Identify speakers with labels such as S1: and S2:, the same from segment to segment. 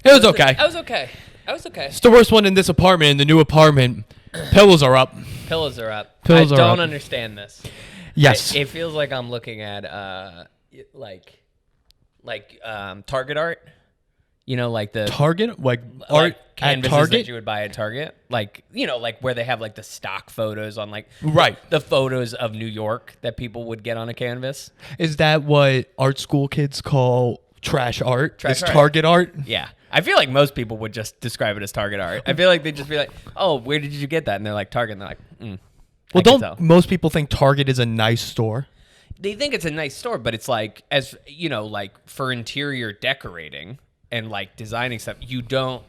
S1: It was okay.
S2: I was okay.
S1: It's the worst one in this apartment. In the new apartment, pillows are up.
S2: Pillows are up.
S1: Pillows
S2: I
S1: are
S2: don't
S1: up.
S2: understand this.
S1: Yes.
S2: It feels like I'm looking at Target art. You know, like the
S1: Target, like art
S2: like
S1: at
S2: canvases
S1: Target.
S2: that you would buy at Target, like like where they have like the stock photos on
S1: Right.
S2: the photos of New York that people would get on a canvas.
S1: Is that what art school kids call trash art?
S2: Trash
S1: Is
S2: art.
S1: Target art?
S2: Yeah, I feel like most people would just describe it as Target art. I feel like they'd just be like, "Oh, where did you get that?" And they're like, "Target." And they're like,
S1: Well,
S2: I can
S1: don't
S2: tell.
S1: most people think Target is a nice store?
S2: They think it's a nice store, but it's like, as you know, like for interior decorating and like designing stuff, you don't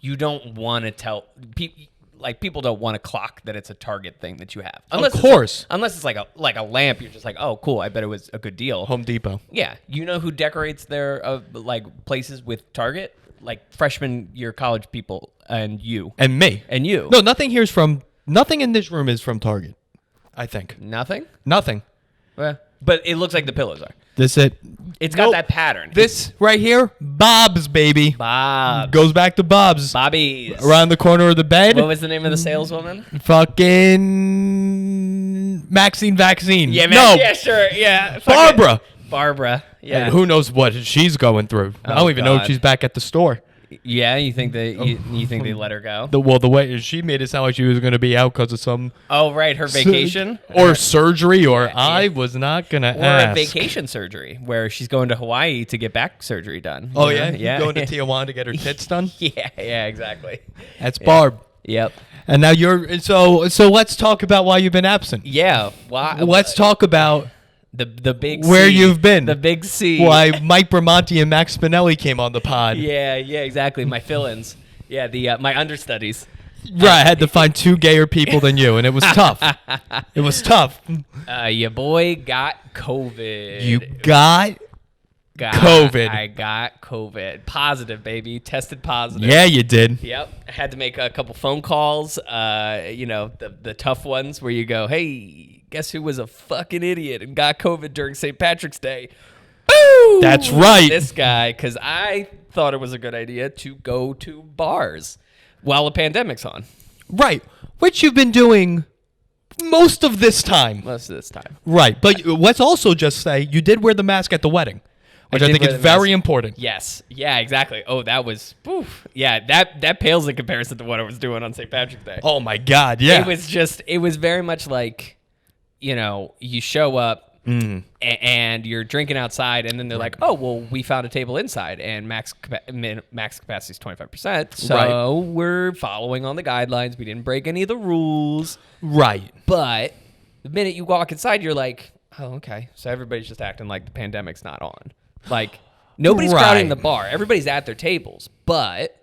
S2: want to tell people don't want to clock that it's a Target thing that you have.
S1: Of course.
S2: Unless it's like a lamp, you're just like, oh, cool. I bet it was a good deal.
S1: Home Depot.
S2: Yeah, you know who decorates their like places with Target? Like freshman year college people and you.
S1: And me.
S2: And you.
S1: No, nothing in this room is from Target. I think.
S2: Nothing?
S1: Nothing.
S2: Well, but it looks like the pillows are.
S1: This it.
S2: It's got that pattern.
S1: This right here, Bob's, baby.
S2: Bob.
S1: Goes back to Bob's.
S2: Bobby.
S1: Around the corner of the bed.
S2: What was the name of the saleswoman?
S1: Fucking Maxine Vaccine.
S2: Yeah,
S1: no.
S2: Yeah, sure. Yeah.
S1: Barbara.
S2: Barbara. Yeah.
S1: And who knows what she's going through. I don't even know if
S2: God.
S1: she's back at the store.
S2: Yeah, you think you think they let her go?
S1: The way she made it sound like she was going to be out because of some
S2: Oh, right, her vacation
S1: or surgery, or I was not going to
S2: or
S1: ask.
S2: a vacation surgery where she's going to Hawaii to get back surgery done.
S1: Oh
S2: You know?
S1: yeah,
S2: yeah,
S1: going to Tijuana to get her tits done.
S2: yeah, exactly.
S1: That's Barb.
S2: Yep.
S1: And now you're so let's talk about why you've been absent.
S2: Yeah. Why?
S1: Let's talk about
S2: the big
S1: where
S2: C,
S1: you've been.
S2: The big C.
S1: Why Mike Bramonti and Max Spinelli came on the pod.
S2: Yeah, exactly. My fill-ins. Yeah, my understudies.
S1: Right, I had to find two gayer people than you, and it was tough. It was tough.
S2: Your boy got COVID.
S1: You got COVID.
S2: I got COVID. Positive, baby. Tested positive.
S1: Yeah, you did.
S2: Yep. I had to make a couple phone calls. The tough ones where you go, hey, guess who was a fucking idiot and got COVID during St. Patrick's Day? Boo!
S1: That's right.
S2: This guy, because I thought it was a good idea to go to bars while the pandemic's on.
S1: Right, which you've been doing most of this time.
S2: Most of this time.
S1: Right, but let's also just say you did wear the mask at the wedding, which I
S2: did
S1: think
S2: wear
S1: is
S2: the
S1: very
S2: mask.
S1: important.
S2: Yes. Yeah, exactly. Oh, that was, oof. Yeah, that pales in comparison to what I was doing on St. Patrick's Day.
S1: Oh my God, yeah.
S2: It was very much like, you show up and you're drinking outside, and then they're like, oh, well, we found a table inside, and max capacity is 25%. So we're following on the guidelines. We didn't break any of the rules.
S1: Right.
S2: But the minute you walk inside, you're like, oh, okay. So everybody's just acting like the pandemic's not on. Like, nobody's crowding the bar. Everybody's at their tables, but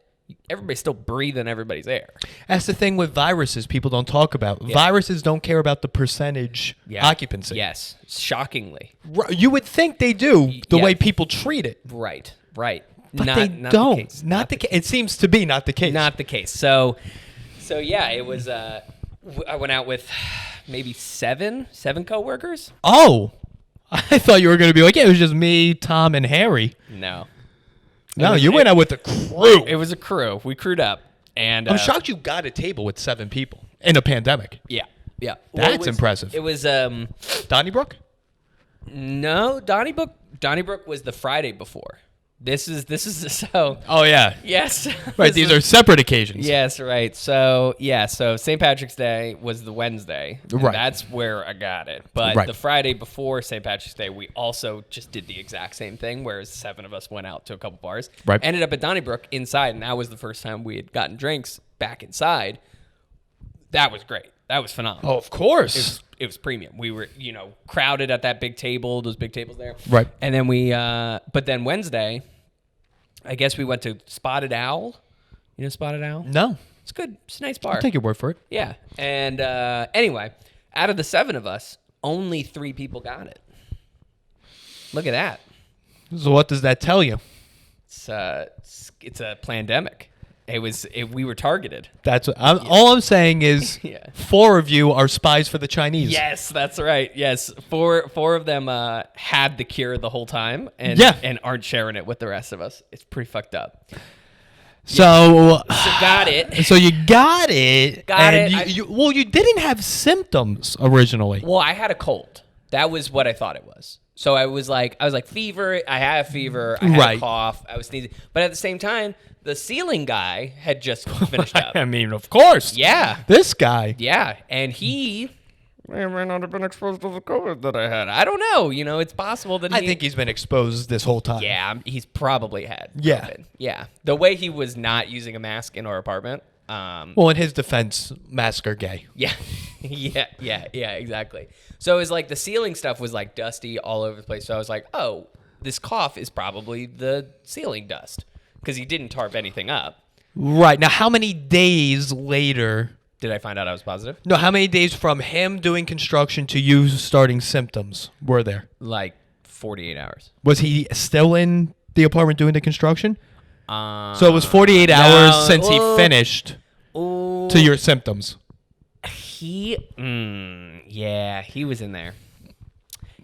S2: everybody's still breathing everybody's air.
S1: That's the thing with viruses people don't talk about.
S2: Yeah.
S1: Viruses don't care about the percentage occupancy.
S2: Yes. Shockingly.
S1: You would think they do, the
S2: Yeah.
S1: way people treat it.
S2: Right.
S1: But
S2: not,
S1: they
S2: not
S1: don't.
S2: The case.
S1: Not the case. It seems to be not the case.
S2: Not the case. So yeah, it was, I went out with maybe seven coworkers.
S1: Oh, I thought you were going to be like, yeah, it was just me, Tom, and Harry.
S2: No.
S1: No, you went out with a crew.
S2: It was a crew. We crewed up. And
S1: I'm shocked you got a table with 7 people in a pandemic.
S2: Yeah.
S1: That's impressive.
S2: It was
S1: Donnybrook?
S2: no, Donnybrook was the Friday before. This is so
S1: Oh, yeah.
S2: yes.
S1: Right, these are separate occasions.
S2: Yes, right. So St. Patrick's Day was the Wednesday. And
S1: Right.
S2: That's where I got it. But
S1: Right.
S2: the Friday before St. Patrick's Day, we also just did the exact same thing, whereas 7 of us went out to a couple bars.
S1: Right.
S2: Ended up at Donnybrook inside, and that was the first time we had gotten drinks back inside. That was great. That was phenomenal.
S1: Oh, of course.
S2: It was premium. We were, crowded at that big table, those big tables there.
S1: Right.
S2: And then but then Wednesday, I guess we went to Spotted Owl. You know Spotted Owl?
S1: No.
S2: It's good. It's a nice bar.
S1: I'll take your word for it.
S2: Yeah. And anyway, out of the 7 of us, only 3 people got it. Look at that.
S1: So what does that tell you?
S2: It's a pandemic. We were targeted.
S1: That's what all I'm saying is
S2: Yeah.
S1: 4 of you are spies for the Chinese.
S2: Yes, that's right. Yes, four of them had the cure the whole time, and
S1: Yeah.
S2: and aren't sharing it with the rest of us. It's pretty fucked up.
S1: So,
S2: got it.
S1: So you got it.
S2: Got
S1: and
S2: it.
S1: You didn't have symptoms originally.
S2: Well, I had a cold. That was what I thought it was. So I was like fever. I had a fever. I had a cough. I was sneezing. But at the same time, the ceiling guy had just finished up.
S1: I mean, of course.
S2: Yeah.
S1: This guy.
S2: Yeah. And he may or may not have been exposed to the COVID that I had. I don't know. It's possible that
S1: I think he's been exposed this whole time.
S2: Yeah, he's probably had
S1: Yeah.
S2: COVID. Yeah. The way he was not using a mask in our apartment.
S1: Well, in his defense, masks are gay.
S2: Yeah. yeah, exactly. So it was like the ceiling stuff was like dusty all over the place. So I was like, oh, this cough is probably the ceiling dust because he didn't tarp anything up.
S1: Right. Now, how many days later
S2: did I find out I was positive?
S1: No, how many days from him doing construction to you starting symptoms were there?
S2: Like 48 hours.
S1: Was he still in the apartment doing the construction? So it was 48 hours since he finished to your symptoms.
S2: He was in there.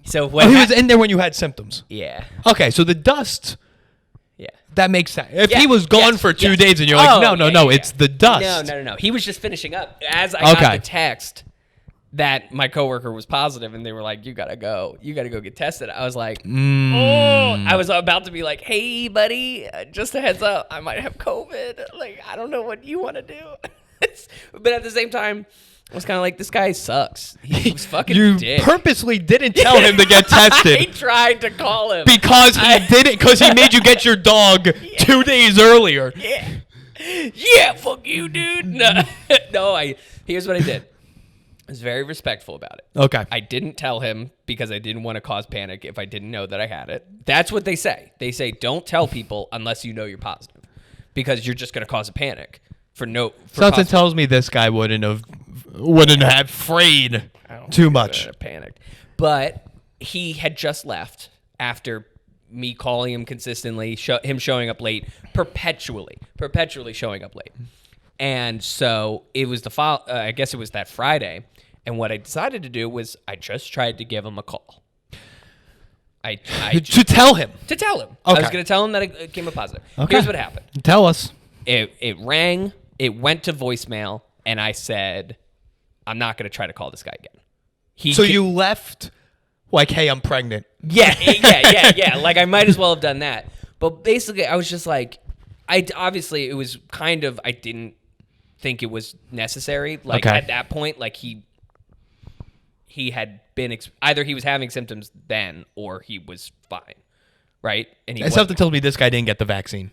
S2: So
S1: he was in there when you had symptoms.
S2: Yeah.
S1: Okay, so the dust.
S2: Yeah.
S1: That makes sense. If he was gone for 2 days and you're like, no, it's the dust.
S2: No. He was just finishing up. As I got the text that my coworker was positive and they were like, you gotta go get tested. I was like, I was about to be like, hey buddy, just a heads up, I might have COVID. Like, I don't know what you want to do. But at the same time, I was kind of like, this guy sucks. He was fucking
S1: You
S2: dick.
S1: purposely didn't tell him to get tested.
S2: I tried to call him.
S1: Because he did it, because he made you get your dog 2 days earlier.
S2: Yeah, fuck you, dude. No, here's what I did. I was very respectful about it.
S1: Okay.
S2: I didn't tell him because I didn't want to cause panic if I didn't know that I had it. That's what they say. They say don't tell people unless you know you're positive because you're just going to cause a panic. Something
S1: tells me this guy wouldn't have frayed too much.
S2: Panicked. But he had just left after me calling him consistently, him showing up late, perpetually showing up late. And so it was I guess it was that Friday. And what I decided to do was I just tried to give him a call.
S1: To tell him.
S2: Okay. I was going to tell him that it came up positive.
S1: Okay.
S2: Here's what happened.
S1: Tell us.
S2: It rang. It went to voicemail, and I said, I'm not going to try to call this guy again.
S1: You left like, hey, I'm pregnant.
S2: Yeah. Like, I might as well have done that. But basically, I was just like, obviously, it was kind of, I didn't think it was necessary. Like, at that point, like, he had been, either he was having symptoms then, or he was fine, right? And
S1: something tells me this guy didn't get the vaccine.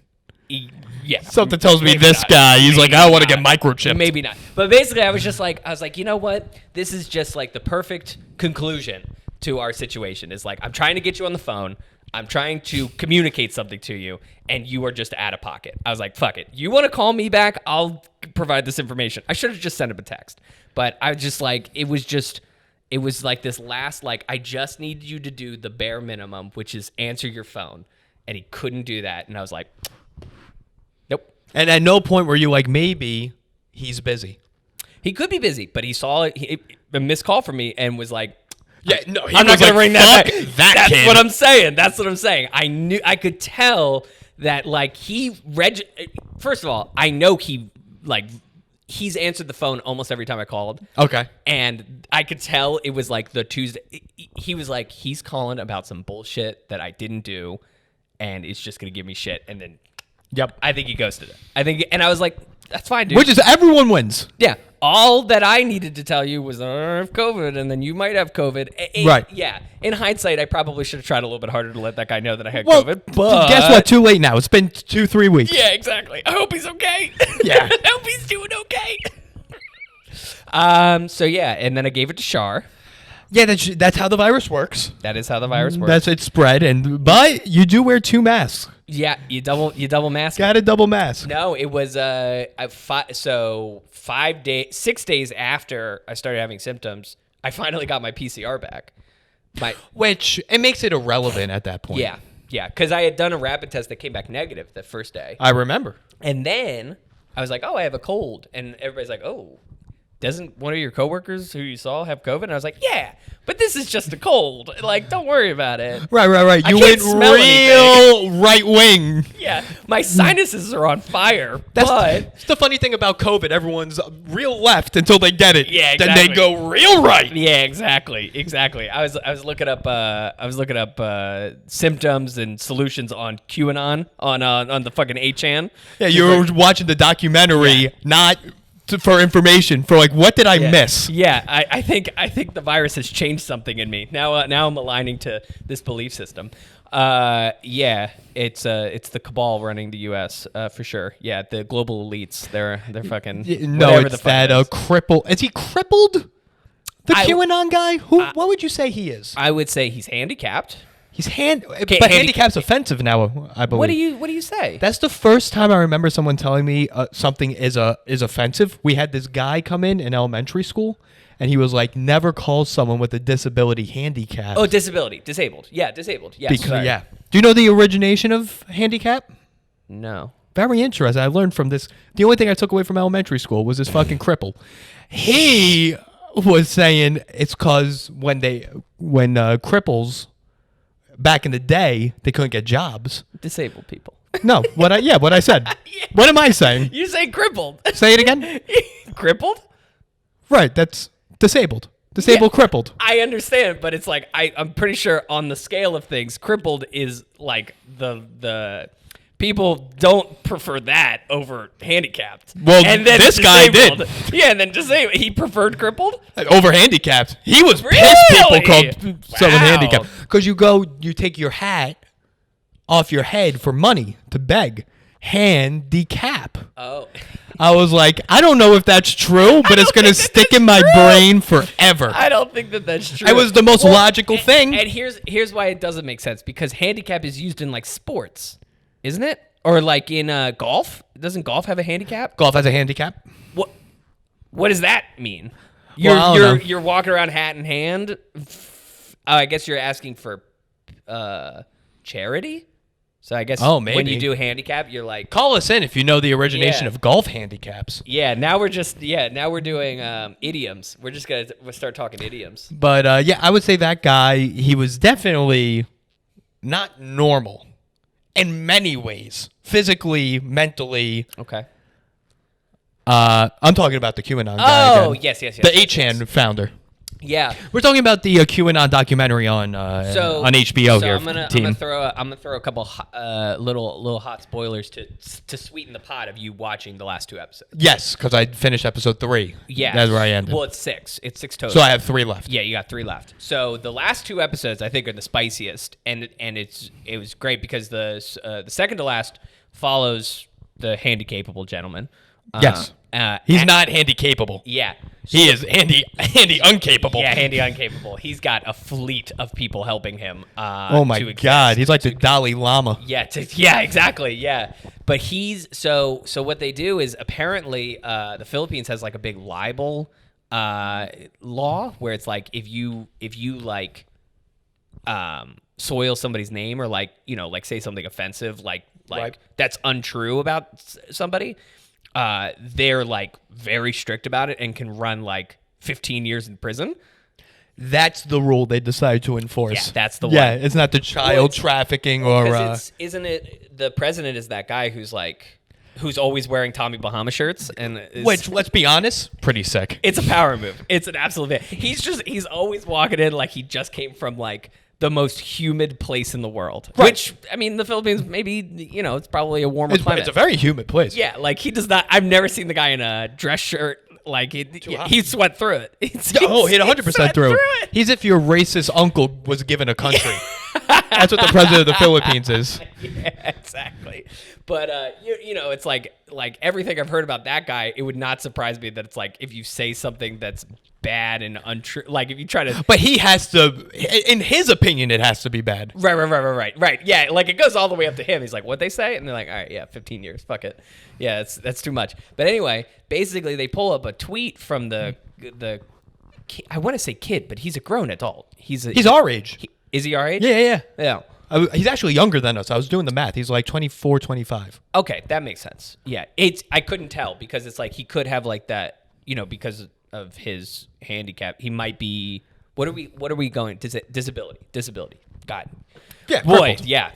S2: Yeah.
S1: Something tells me this guy, he's like, I want to get microchipped.
S2: Maybe not. But basically, I was like, you know what? This is just like the perfect conclusion to our situation. Is like, I'm trying to get you on the phone. I'm trying to communicate something to you, and you are just out of pocket. I was like, fuck it. You want to call me back? I'll provide this information. I should have just sent him a text. But I was just like, it was like this last, like, I just need you to do the bare minimum, which is answer your phone. And he couldn't do that. And I was like, nope.
S1: And at no point were you like, maybe he's busy.
S2: He could be busy, but he saw a missed call from me and was like,
S1: I'm
S2: not going to ring that back. That's
S1: kid.
S2: what I'm saying. That's what I'm saying. I could tell that, like, first of all, I know he's answered the phone almost every time I called.
S1: Okay.
S2: And I could tell it was like the Tuesday. He was like, he's calling about some bullshit that I didn't do, and it's just going to give me shit. And then, I think he ghosted it. And I was like, that's fine, dude.
S1: Which is everyone wins.
S2: Yeah. All that I needed to tell you was, I have COVID, and then you might have COVID.
S1: Right.
S2: Yeah. In hindsight, I probably should have tried a little bit harder to let that guy know that I had COVID.
S1: But guess what? Too late now. It's been 2-3 weeks.
S2: Yeah, exactly. I hope he's okay.
S1: Yeah.
S2: I hope he's doing okay. So yeah, and then I gave it to Shar.
S1: Yeah, that's how the virus works.
S2: That is how the virus works.
S1: That's it spread, but you do wear 2 masks.
S2: Yeah, you double mask.
S1: Got a double mask.
S2: No, it was 6 days after I started having symptoms, I finally got my PCR back.
S1: Which it makes it irrelevant at that point.
S2: Yeah, because I had done a rapid test that came back negative the first day.
S1: I remember.
S2: And then I was like, oh, I have a cold. And everybody's like, oh, doesn't one of your coworkers who you saw have COVID? And I was like, yeah, but this is just a cold. Like, don't worry about it.
S1: Right. You
S2: can't
S1: went
S2: smell
S1: real right wing.
S2: Yeah, my sinuses are on fire.
S1: That's the funny thing about COVID. Everyone's real left until they get it.
S2: Yeah,
S1: Then
S2: exactly.
S1: they go real right.
S2: Yeah, exactly. I was looking up symptoms and solutions on QAnon on the fucking 8chan.
S1: Yeah, you were watching the documentary, not for information. For like, what did I miss?
S2: Yeah, I think the virus has changed something in me. Now I'm aligning to this belief system. Yeah, it's the cabal running the U.S. For sure. Yeah, the global elites. They're fucking.
S1: No, it's
S2: the fuck
S1: that cripple. Is he crippled? The
S2: I-
S1: QAnon guy? What would you say he is?
S2: I would say he's handicapped.
S1: He's but handicap's offensive now, I believe.
S2: What do you say?
S1: That's the first time I remember someone telling me something is offensive. We had this guy come in elementary school, and he was like, "Never call someone with a disability handicapped."
S2: Oh, disabled. Yeah, disabled. Yeah,
S1: Because, yeah. Do you know the origination of handicap?
S2: No.
S1: Very interesting. I learned from this. The only thing I took away from elementary school was this fucking cripple. He was saying it's because when cripples back in the day, they couldn't get jobs.
S2: Disabled people.
S1: No, what I said.
S2: Yeah.
S1: What am I saying?
S2: You say crippled.
S1: Say it again.
S2: Crippled?
S1: Right, that's disabled. Disabled, crippled.
S2: I understand, but it's like I'm pretty sure on the scale of things, crippled is like the people don't prefer that over handicapped.
S1: Well,
S2: and then
S1: this guy
S2: disabled.
S1: did.
S2: Yeah, and then disabled. He preferred crippled?
S1: Over handicapped. He was
S2: Really?
S1: pissed people called someone
S2: Wow.
S1: handicapped. Because you take your hat off your head for money to beg. Handicap.
S2: Oh.
S1: I was like, I don't know if that's true, but it's going to stick in my brain forever.
S2: I don't think that's true.
S1: It was the most logical thing.
S2: And here's why it doesn't make sense. Because handicap is used in like sports, isn't it? Or like in golf? Doesn't golf have a handicap?
S1: Golf has a handicap.
S2: What does that mean?
S1: Well, I don't know.
S2: You're walking around hat in hand. I guess you're asking for charity. So I guess when
S1: maybe.
S2: you do handicap, you're like,
S1: Call us in if you know the origination
S2: Yeah.
S1: of golf handicaps.
S2: yeah. Now we're doing idioms. We'll start talking idioms.
S1: But I would say that guy, he was definitely not normal in many ways, physically, mentally.
S2: Okay.
S1: I'm talking about the QAnon guy.
S2: Oh,
S1: again.
S2: yes.
S1: The 8chan founder.
S2: Yeah.
S1: We're talking about the QAnon documentary on HBO here.
S2: I'm gonna throw a couple little hot spoilers to sweeten the pot of you watching the last 2 episodes.
S1: Yes, because I finished episode 3.
S2: Yeah,
S1: That's where I ended.
S2: Well, it's 6. It's 6 total.
S1: So I have 3 left.
S2: Yeah, you got 3 left. So the last 2 episodes I think are the spiciest, and it was great because the second to last follows the handy-capable gentleman.
S1: Yes. He's not handy-capable.
S2: Yeah.
S1: He is handy-uncapable.
S2: Yeah, handy uncapable. He's got a fleet of people helping him.
S1: Oh my
S2: to
S1: God,
S2: exist.
S1: he's like the Dalai Lama.
S2: Yeah, exactly. Yeah, but he's so what they do is apparently the Philippines has like a big libel law where it's like if you like soil somebody's name or like say something offensive like
S1: Right.
S2: that's untrue about somebody, they're like very strict about it and can run like 15 years in prison.
S1: That's the rule they decide to enforce.
S2: Yeah, that's the one.
S1: Yeah, it's not the child trafficking or.
S2: Because isn't it the president is that guy who's always wearing Tommy Bahama shirts and
S1: Which, let's be honest, pretty sick.
S2: it's a power move. It's an absolute. He's always walking in like he just came from like the most humid place in the world.
S1: Right.
S2: Which I mean, the Philippines maybe it's probably a warmer climate.
S1: It's a very humid place.
S2: Yeah, like he does not. I've never seen the guy in a dress shirt. Like he sweat through it.
S1: He'd 100% through. He's if your racist uncle was given a country. That's what the president of the Philippines is.
S2: Yeah, exactly. But it's like everything I've heard about that guy, it would not surprise me that it's like if you say something that's bad and untrue, like if you try to.
S1: But he has to, in his opinion, it has to be bad.
S2: Right. Yeah, like it goes all the way up to him. He's like, "What they say?" And they're like, "All right, yeah, 15 years. Fuck it. Yeah, that's too much." But anyway, basically, they pull up a tweet from the I want to say kid, but he's a grown adult. He's
S1: our age.
S2: Is he our age?
S1: Yeah.
S2: Yeah.
S1: He's actually younger than us. I was doing the math. He's like 24, 25.
S2: Okay, that makes sense. Yeah, I couldn't tell because it's like he could have like that, because his handicap. He might be. What are we going? Disability. God.
S1: Yeah,
S2: Boy.
S1: crippled.
S2: Yeah.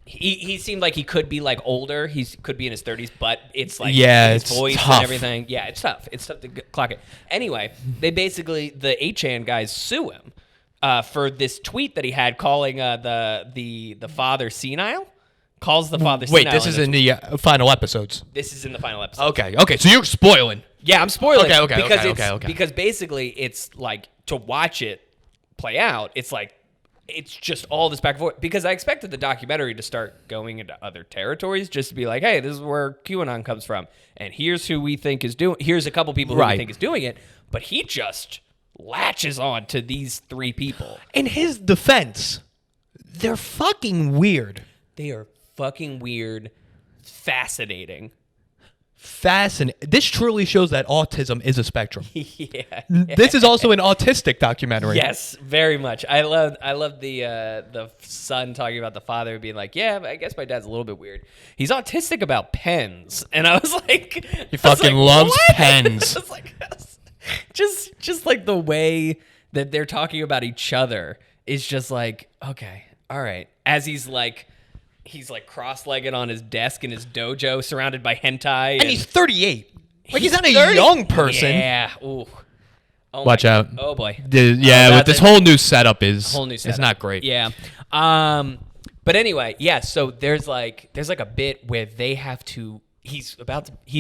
S2: He seemed like he could be like older. He could be in his 30s, but it's like his
S1: it's
S2: voice
S1: tough.
S2: and everything. Yeah, it's tough. It's tough to clock it. Anyway, they basically the 8chan guys sue him for this tweet that he had calling the father senile. Calls the father senile.
S1: Wait, this is in the final episodes.
S2: This is in the final episode.
S1: Okay, so you're spoiling.
S2: Yeah, I'm spoiling.
S1: Okay.
S2: Because basically it's like to watch it play out. It's like it's just all this back and forth. Because I expected the documentary to start going into other territories, just to be like, hey, this is where QAnon comes from, and here's who we think is doing. Here's a couple people who we think is doing it. But he just latches on to these 3 people.
S1: In his defense, they're fucking weird.
S2: They are fucking weird, fascinating.
S1: This truly shows that autism is a spectrum.
S2: Yeah.
S1: This is also an autistic documentary.
S2: Yes, very much. I love the son talking about the father being like, yeah, I guess my dad's a little bit weird. He's autistic about pens, and I was like,
S1: He fucking loves
S2: what?
S1: pens.
S2: I was like, just like the way that they're talking about each other is just like, okay, all right. As he's like cross-legged on his desk in his dojo, surrounded by hentai,
S1: And he's 38. Like, he's not a
S2: 30.
S1: young person.
S2: Yeah. Ooh. Oh
S1: Watch
S2: my-
S1: out.
S2: Oh boy.
S1: Yeah, with this
S2: that's a-
S1: whole new setup is
S2: whole new setup.
S1: it's not great.
S2: Yeah. But anyway, yeah, so there's like a bit where they have to he's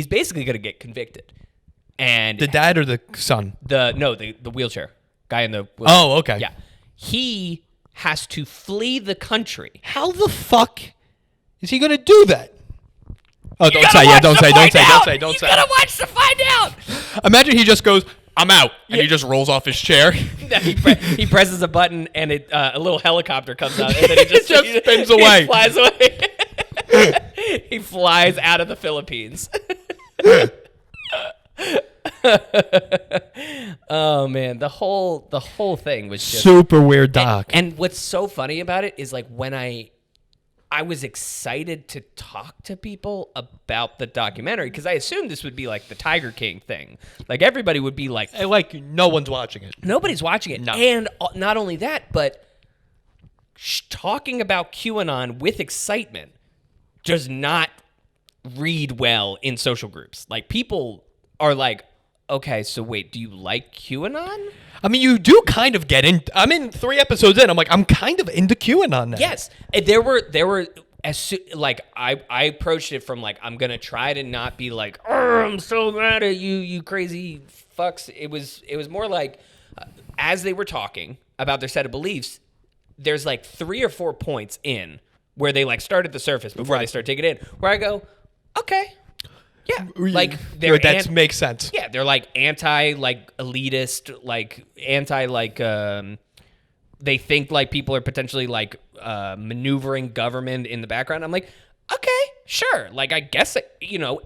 S2: basically going to get convicted. And
S1: The dad or the son?
S2: the wheelchair guy in the wheelchair.
S1: Oh, okay.
S2: Yeah. He has to flee the country.
S1: How the fuck is he going to do that? Oh,
S2: You
S1: don't
S2: gotta
S1: say. Yeah,
S2: watch
S1: don't
S2: to
S1: say. Don't
S2: find
S1: say.
S2: out.
S1: Don't say. Don't
S2: You
S1: say.
S2: gotta watch to find out.
S1: Imagine he just goes, "I'm out," and
S2: Yeah.
S1: he just rolls off his chair.
S2: He presses a button and a little helicopter comes out and then he just,
S1: Just spins away.
S2: He flies away. He flies out of the Philippines. Oh man, the whole thing was just
S1: Super weird doc.
S2: And what's so funny about it is like when I was excited to talk to people about the documentary because I assumed this would be like the Tiger King thing. Like everybody would be like,
S1: And, like, no one's watching it.
S2: nobody's watching it.
S1: No.
S2: And not only that, but talking about QAnon with excitement does not read well in social groups. Like people are like, okay, so wait, do you like QAnon?
S1: I mean, you do kind of get in. I'm in 3 episodes in. I'm like, I'm kind of into QAnon now.
S2: Yes, and there were like I approached it from like I'm gonna try to not be like, oh, I'm so mad at you, you crazy fucks. It was more like as they were talking about their set of beliefs, there's like 3 or 4 points in where they like start at the surface before they start taking it in. Where I go, okay, yeah, like
S1: that makes sense.
S2: yeah, they're like anti like elitist, like anti like they think like people are potentially like maneuvering government in the background. I'm like, okay, sure. Like I guess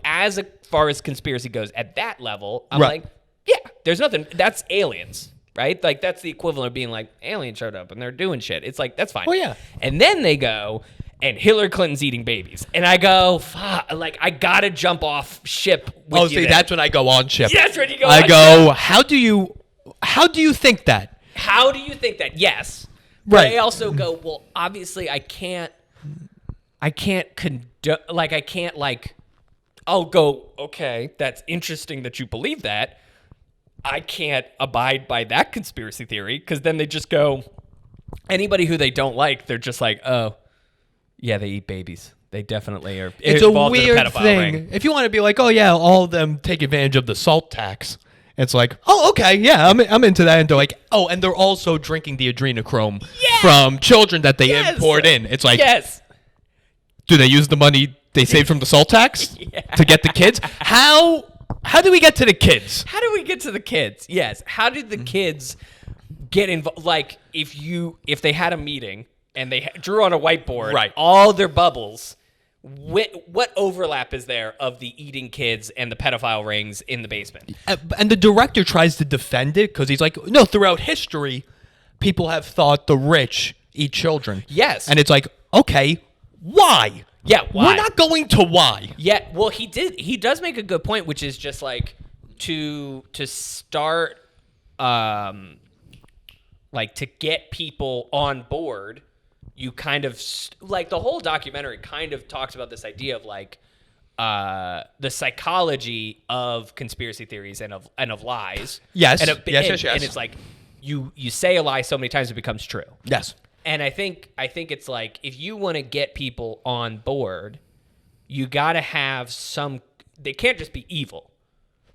S2: as far as conspiracy goes at that level, I'm like, yeah, there's nothing. That's aliens, right? Like that's the equivalent of being like aliens showed up and they're doing shit. It's like that's fine.
S1: Oh, yeah.
S2: And then they go. And Hillary Clinton's eating babies. And I go, fuck, like, I gotta jump off ship with
S1: Oh,
S2: you
S1: see,
S2: then.
S1: that's when I go on ship.
S2: That's when you go
S1: I
S2: on
S1: go, how do you think that?
S2: How do you think that? Yes.
S1: Right.
S2: But I also go, well, obviously I can't I'll go, okay, that's interesting that you believe that. I can't abide by that conspiracy theory because then they just go, anybody who they don't like, they're just like, oh, yeah, they eat babies. They definitely are.
S1: It's a
S2: involved in the
S1: weird
S2: pedophile
S1: thing.
S2: ring.
S1: If you want to be like, oh yeah, all of them take advantage of the salt tax. It's like, oh okay, yeah, I'm into that. And they're like, oh, and they're also drinking the adrenochrome from children that they
S2: Yes.
S1: import in. It's like,
S2: Yes.
S1: do they use the money they saved from the salt tax to get the kids? How do we get to the kids?
S2: How do we get to the kids? Yes. How did the kids get involved? Like, if they had a meeting and they drew on a whiteboard all their bubbles, what overlap is there of the eating kids and the pedophile rings in the basement?
S1: And the director tries to defend it because he's like, no, throughout history, people have thought the rich eat children.
S2: Yes.
S1: And it's like, okay, why?
S2: Yeah, why?
S1: We're not going to why.
S2: Yeah, well, he does make a good point, which is just like to start like to get people on board, you kind of like the whole documentary kind of talks about this idea of like the psychology of conspiracy theories and of lies.
S1: Yes.
S2: And
S1: Yes.
S2: And it's like you say a lie so many times it becomes true.
S1: Yes.
S2: And I think it's like if you want to get people on board, you got to have some. They can't just be evil,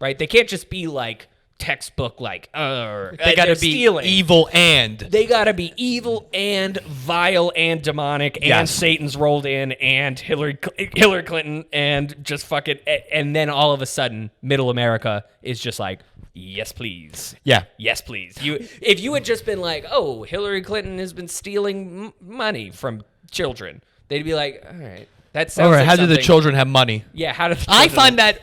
S2: right? They can't just be like textbook like.
S1: They got to be
S2: stealing.
S1: evil and.
S2: They got to be evil and vile and demonic and
S1: Yes.
S2: Satan's rolled in and Hillary Clinton and just fucking and then all of a sudden middle America is just like yes please.
S1: Yeah.
S2: Yes, please. If you had just been like, oh, Hillary Clinton has been stealing money from children, they'd be like, all right, that sounds
S1: All right.
S2: like
S1: How do the
S2: something-
S1: children have money?
S2: Yeah, how do the
S1: I
S2: children-
S1: find that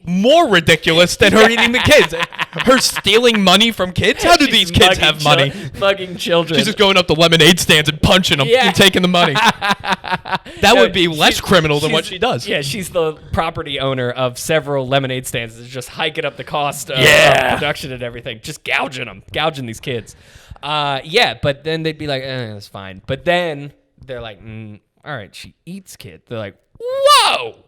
S1: more ridiculous than her eating the kids. Her stealing money from kids? How do these
S2: She's
S1: kids
S2: mugging
S1: have money?
S2: Mugging children.
S1: She's just going up to lemonade stands and punching them
S2: Yeah.
S1: and taking the money. That would be less criminal than what she does.
S2: Yeah, she's the property owner of several lemonade stands. It's just hiking up the cost of production and everything. Just gouging these kids. Yeah, but then they'd be like, that's fine. But then they're like, all right, she eats kids. They're like, whoa!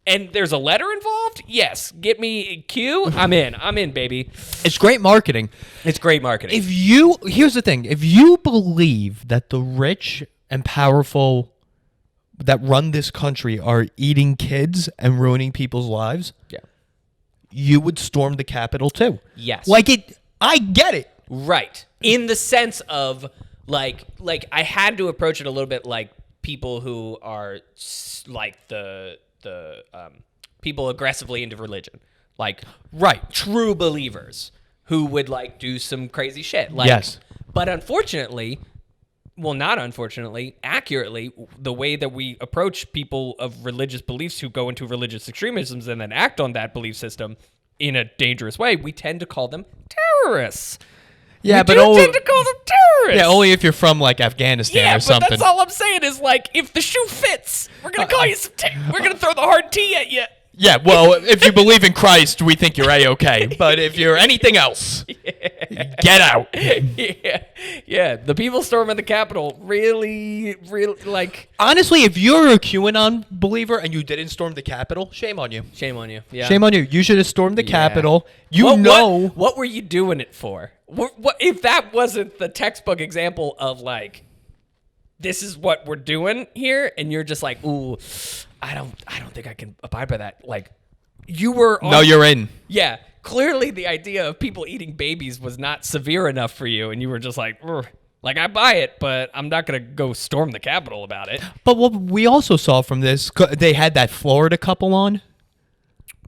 S2: And there's a letter involved? Yes. Get me Q. I'm in, baby.
S1: It's great marketing.
S2: It's great marketing.
S1: Here's the thing. If you believe that the rich and powerful that run this country are eating kids and ruining people's lives,
S2: Yeah.
S1: you would storm the Capitol too.
S2: Yes.
S1: I get it.
S2: Right. In the sense of like I had to approach it a little bit like people who are like the people aggressively into religion. Like
S1: Right.
S2: true believers who would like do some crazy shit. Like,
S1: Yes.
S2: But unfortunately, well, not unfortunately, accurately, the way that we approach people of religious beliefs who go into religious extremisms and then act on that belief system in a dangerous way, we tend to call them terrorists.
S1: Yeah,
S2: we
S1: but
S2: do tend to call them terrorists.
S1: yeah, only if you're from like Afghanistan
S2: Yeah,
S1: or
S2: but
S1: something.
S2: that's all I'm saying is like, if the shoe fits, we're gonna call you some. We're gonna throw the hard T at you.
S1: Yeah, well, if you believe in Christ, we think you're A-okay. But if you're anything else, get out.
S2: Yeah. The people storming the Capitol really like.
S1: Honestly, if you're a QAnon believer and you didn't storm the Capitol, shame on you.
S2: Shame on you. Yeah.
S1: Shame on you. You should have stormed the Capitol.
S2: What were you doing it for? What if that wasn't the textbook example of like, this is what we're doing here, and you're just like, ooh, I don't think I can abide by that. Like, you were.
S1: No, you're in.
S2: Yeah. Clearly, the idea of people eating babies was not severe enough for you, and you were just like, "Ugh." Like, I buy it, but I'm not gonna go storm the Capitol about it.
S1: But what we also saw from this, they had that Florida couple on.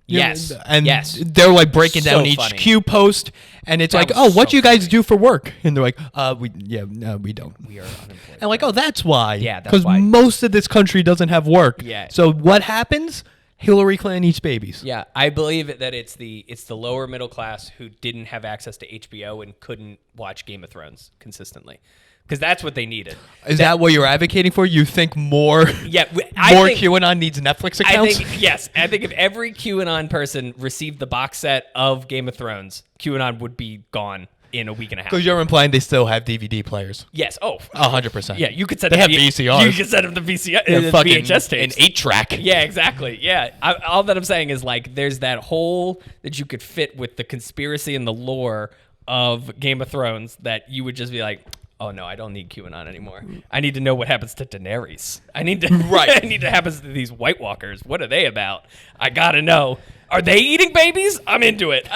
S2: Yes.
S1: And
S2: yes.
S1: they're like breaking
S2: So
S1: down each
S2: funny.
S1: Q post, and it's
S2: That
S1: like,
S2: was
S1: oh, what
S2: so
S1: do you guys
S2: funny.
S1: do for work? And they're like, we don't.
S2: We are unemployed.
S1: And like, oh, that's why.
S2: Yeah, that's
S1: because
S2: why.
S1: most of this country doesn't have work.
S2: Yeah.
S1: So what happens? Hillary Clinton eats babies.
S2: Yeah, I believe that it's the lower middle class who didn't have access to HBO and couldn't watch Game of Thrones consistently, because that's what they needed.
S1: Is that what you're advocating for? You think more?
S2: Yeah,
S1: More QAnon needs Netflix accounts?
S2: I think if every QAnon person received the box set of Game of Thrones, QAnon would be gone in a week and a half.
S1: Because you're implying they still have DVD players.
S2: Yes. Oh,
S1: 100%.
S2: yeah. You could set
S1: They
S2: them
S1: have VCRs.
S2: You could set them to VCR,
S1: And fucking
S2: VHS
S1: an
S2: tapes.
S1: 8-track.
S2: Yeah, exactly. Yeah. All that I'm saying is like there's that hole that you could fit with the conspiracy and the lore of Game of Thrones that you would just be like, oh no, I don't need QAnon anymore. I need to know what happens to Daenerys. I need to
S1: Right.
S2: I need to happens to these White Walkers. What are they about? I gotta know. Are they eating babies? I'm into it.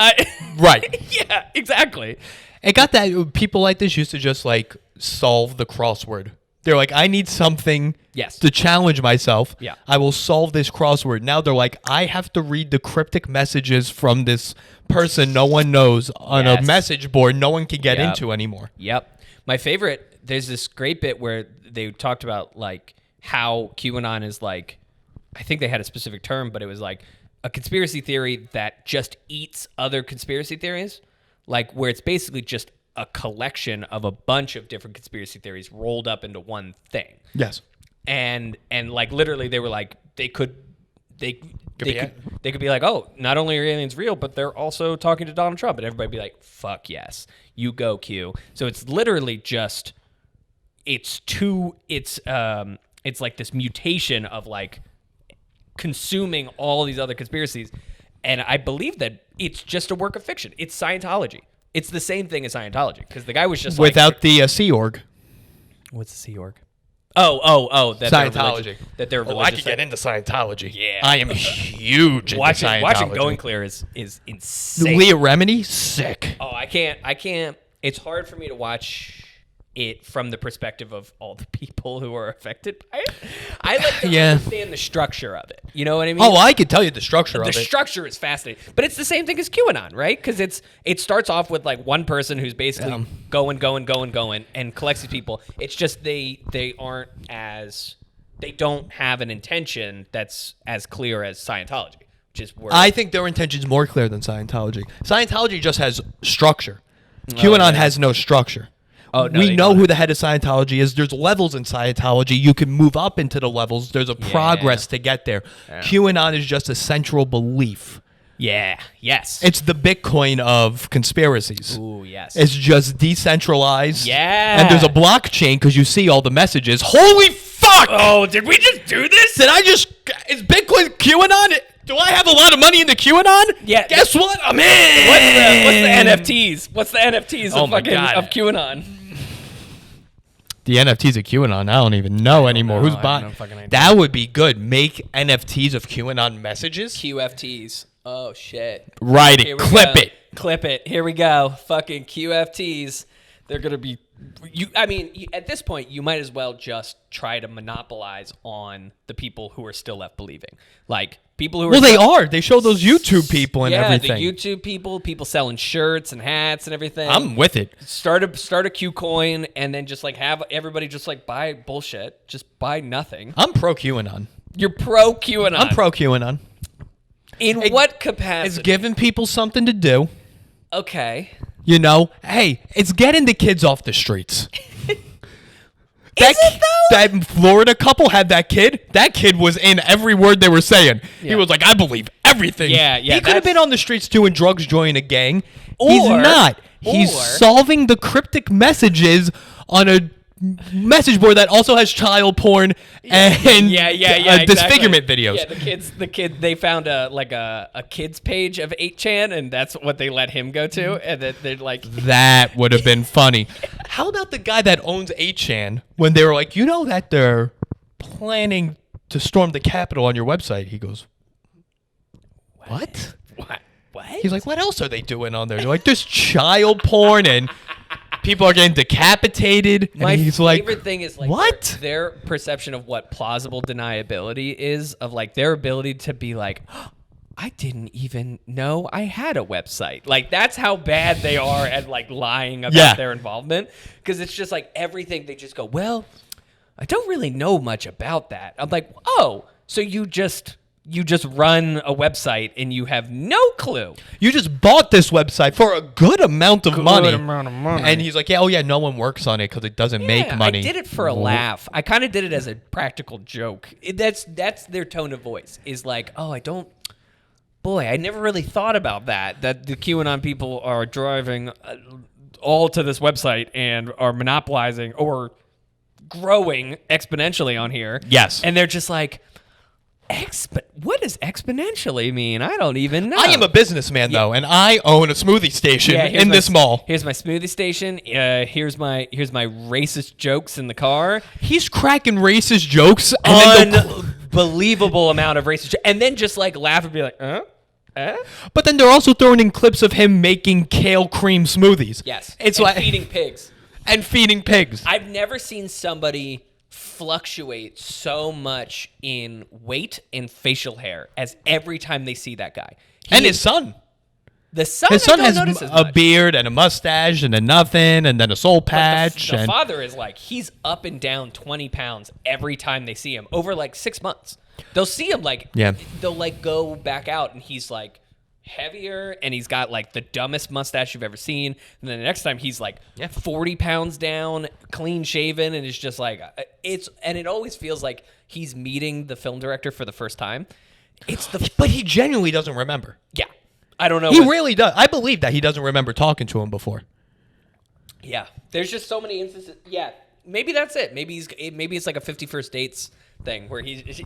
S1: Right.
S2: Yeah, exactly.
S1: It got that people like this used to just like solve the crossword. They're like, I need something
S2: Yes.
S1: to challenge myself.
S2: Yeah.
S1: I will solve this crossword. Now they're like, I have to read the cryptic messages from this person no one knows on a
S2: Yes.
S1: message board no one can get
S2: Yep.
S1: into anymore.
S2: Yep. My favorite, there's this great bit where they talked about like how QAnon is like, I think they had a specific term, but it was like a conspiracy theory that just eats other conspiracy theories, like where it's basically just a collection of a bunch of different conspiracy theories rolled up into one thing.
S1: Yes.
S2: And like literally they were like, they they could be like, oh, not only are aliens real, but they're also talking to Donald Trump, and everybody be like, fuck yes, you go Q. So it's literally just it's like this mutation of like consuming all these other conspiracies, and I believe that it's just a work of fiction. It's Scientology. It's the same thing as Scientology because the guy was just
S1: without the Sea Org.
S2: What's the Sea Org? Oh, that
S1: Scientology.
S2: They're religious.
S1: I could get into Scientology.
S2: Yeah,
S1: I am huge into Scientology.
S2: Watching Going Clear is insane.
S1: Leah Remini, sick.
S2: Oh, I can't. It's hard for me to watch it from the perspective of all the people who are affected by it. I like to understand the structure of it. You know what I mean?
S1: Oh, I could tell you the structure of it.
S2: The structure is fascinating, but it's the same thing as QAnon, right? Because it starts off with like one person who's basically going, and collects these people. It's just they don't have an intention that's as clear as Scientology, which is where
S1: I think their intention is more clear than Scientology. Scientology just has structure. QAnon has no structure.
S2: Oh, no,
S1: we know who the head of Scientology is. There's levels in Scientology. You can move up into the levels. There's a progress to get there. Yeah. QAnon is just a central belief.
S2: Yeah. Yes.
S1: It's the Bitcoin of conspiracies.
S2: Ooh, yes.
S1: It's just decentralized.
S2: Yeah.
S1: And there's a blockchain because you see all the messages. Holy fuck!
S2: Oh, did we just do this?
S1: Is Bitcoin QAnon? Do I have a lot of money in the QAnon?
S2: Yeah.
S1: Guess what? I'm in.
S2: What's the NFTs? What's the NFTs of QAnon?
S1: The NFTs of QAnon, I don't even know anymore. Who's buying? That would be good. Make NFTs of QAnon messages.
S2: QFTs. Oh, shit.
S1: Write it. Clip it.
S2: Clip it. Here we go. Fucking QFTs. They're going to be... at this point, you might as well just try to monopolize on the people who are still left believing. Like, people who are...
S1: Well, they are. They show those YouTube people and everything.
S2: Yeah, the YouTube people selling shirts and hats and everything.
S1: I'm with it.
S2: Start a Q coin and then just like have everybody just like buy bullshit. Just buy nothing.
S1: I'm pro QAnon.
S2: You're pro QAnon.
S1: I'm pro QAnon.
S2: In what capacity?
S1: It's giving people something to do.
S2: Okay.
S1: You know, hey, it's getting the kids off the streets.
S2: Is it though?
S1: That Florida couple had that kid. That kid was in every word they were saying. Yeah. He was like, I believe everything.
S2: Yeah.
S1: He could have been on the streets doing drugs, joining a gang. He's
S2: Or-
S1: not. He's solving the cryptic messages on a message board that also has child porn and disfigurement videos.
S2: Yeah, the kid. They found a kids page of 8chan, and that's what they let him go to, and then they're like,
S1: that would have been funny. How about the guy that owns 8chan when they were like, you know that they're planning to storm the Capitol on your website? He goes, what?
S2: What?
S1: He's like, what else are they doing on there? They're like, there's child porn and people are getting decapitated. And
S2: My
S1: he's
S2: favorite
S1: like,
S2: thing is like
S1: what?
S2: Their perception of what plausible deniability is, of like their ability to be like, oh, I didn't even know I had a website. Like that's how bad they are at like lying about their involvement. Because it's just like everything they just go, well, I don't really know much about that. I'm like, oh, so you just run a website and you have no clue.
S1: You just bought this website for a good amount of money. And he's like, no one works on it because it doesn't make money.
S2: I did it for a laugh. I kind of did it as a practical joke. That's their tone of voice is like, oh, I never really thought about that the QAnon people are driving all to this website and are monopolizing or growing exponentially on here.
S1: Yes.
S2: And they're just like, what does exponentially mean? I don't even know.
S1: I am a businessman though, and I own a smoothie station in this mall.
S2: Here's my smoothie station. Here's my racist jokes in the car.
S1: He's cracking racist jokes. And
S2: unbelievable amount of racist, and then just like laugh and be like,
S1: But then they're also throwing in clips of him making kale cream smoothies.
S2: Yes,
S1: it's
S2: and
S1: like
S2: feeding pigs.
S1: And feeding pigs.
S2: I've never seen somebody fluctuate so much in weight and facial hair as every time they see that guy.
S1: His son.
S2: His son
S1: has a beard and a mustache and a nothing and then a soul patch.
S2: The father is like, he's up and down 20 pounds every time they see him over like 6 months. They'll see him they'll like go back out and he's like heavier and he's got like the dumbest mustache you've ever seen. And then the next time he's like 40 pounds down, clean shaven, and it's just like, it always feels like he's meeting the film director for the first time.
S1: But he genuinely doesn't remember.
S2: Yeah. I don't know.
S1: He really does. I believe that he doesn't remember talking to him before.
S2: Yeah. There's just so many instances. Yeah. Maybe that's it. Maybe it's like a 51st Dates thing where he's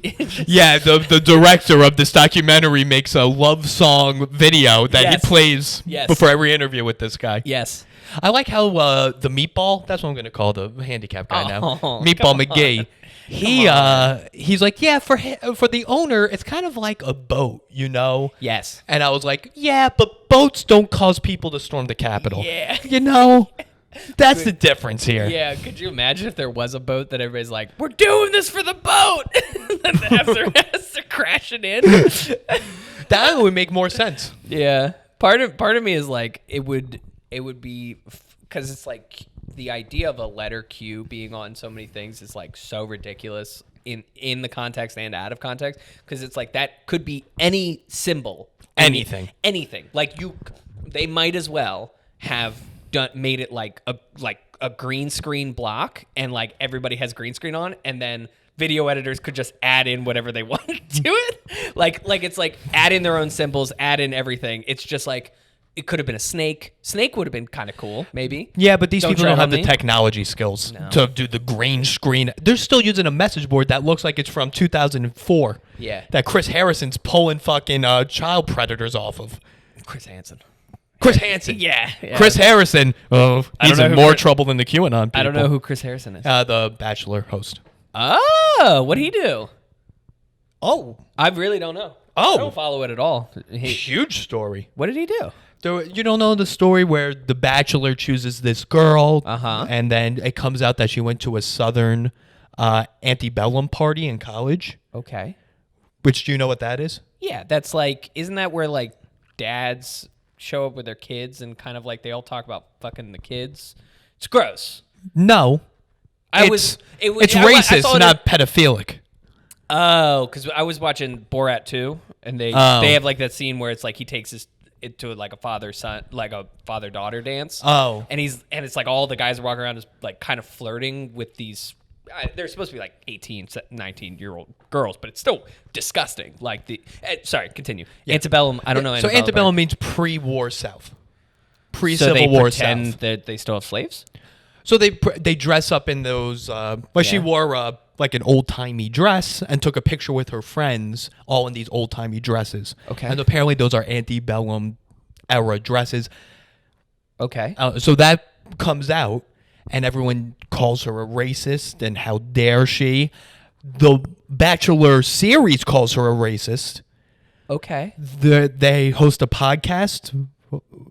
S1: Yeah, the director of this documentary makes a love song video that he plays before every interview with this guy.
S2: Yes.
S1: I like how the meatball, that's what I'm going to call the handicap guy now. Meatball McGee. He's like, yeah, for the owner, it's kind of like a boat, you know?
S2: Yes.
S1: And I was like, yeah, but boats don't cause people to storm the Capitol.
S2: Yeah.
S1: You know? That's the difference here.
S2: Yeah, could you imagine if there was a boat that everybody's like, we're doing this for the boat, and as they're crashing in?
S1: That would make more sense.
S2: Yeah, part of me is like, it would be, because it's like the idea of a letter Q being on so many things is like so ridiculous in the context and out of context, because it's like that could be any symbol, anything. Like they might as well have made it like a green screen block, and like everybody has green screen on, and then video editors could just add in whatever they want to it. Like it's like add in their own symbols, add in everything. It's just like it could have been a snake. Snake would have been kind of cool, maybe.
S1: Yeah, but these people don't have the technology skills to do the green screen. They're still using a message board that looks like it's from 2004.
S2: Yeah.
S1: That Chris Harrison's pulling fucking child predators off of.
S2: Chris Hansen. Yeah.
S1: Chris Harrison. Oh, he's in more trouble than the QAnon people.
S2: I don't know who Chris Harrison is.
S1: The Bachelor host.
S2: Oh, what'd he do?
S1: Oh.
S2: I really don't know.
S1: Oh.
S2: I don't follow it at all.
S1: Huge story.
S2: What did he do?
S1: You don't know the story where the Bachelor chooses this girl, and then it comes out that she went to a Southern antebellum party in college.
S2: Okay.
S1: Which, do you know what that is?
S2: Yeah, that's like, isn't that where like dads show up with their kids and kind of like they all talk about fucking the kids? It's gross.
S1: No. It's racist, not pedophilic.
S2: Oh, because I was watching Borat 2, and they have like that scene where it's like he takes it to like a father-daughter dance.
S1: Oh.
S2: And it's like all the guys walking around is like kind of flirting with these. They're supposed to be like 18, 19-year-old girls, but it's still disgusting. Like sorry, continue. Yeah. Antebellum, I don't know.
S1: So antebellum means pre-war South.
S2: Pre-Civil War South. So they pretend that they still have slaves?
S1: So they dress up in those, she wore like an old-timey dress and took a picture with her friends, all in these old-timey dresses.
S2: Okay.
S1: And apparently those are antebellum era dresses.
S2: Okay.
S1: So that comes out, and everyone calls her a racist, and how dare she. The Bachelor series calls her a racist.
S2: Okay.
S1: They host a podcast.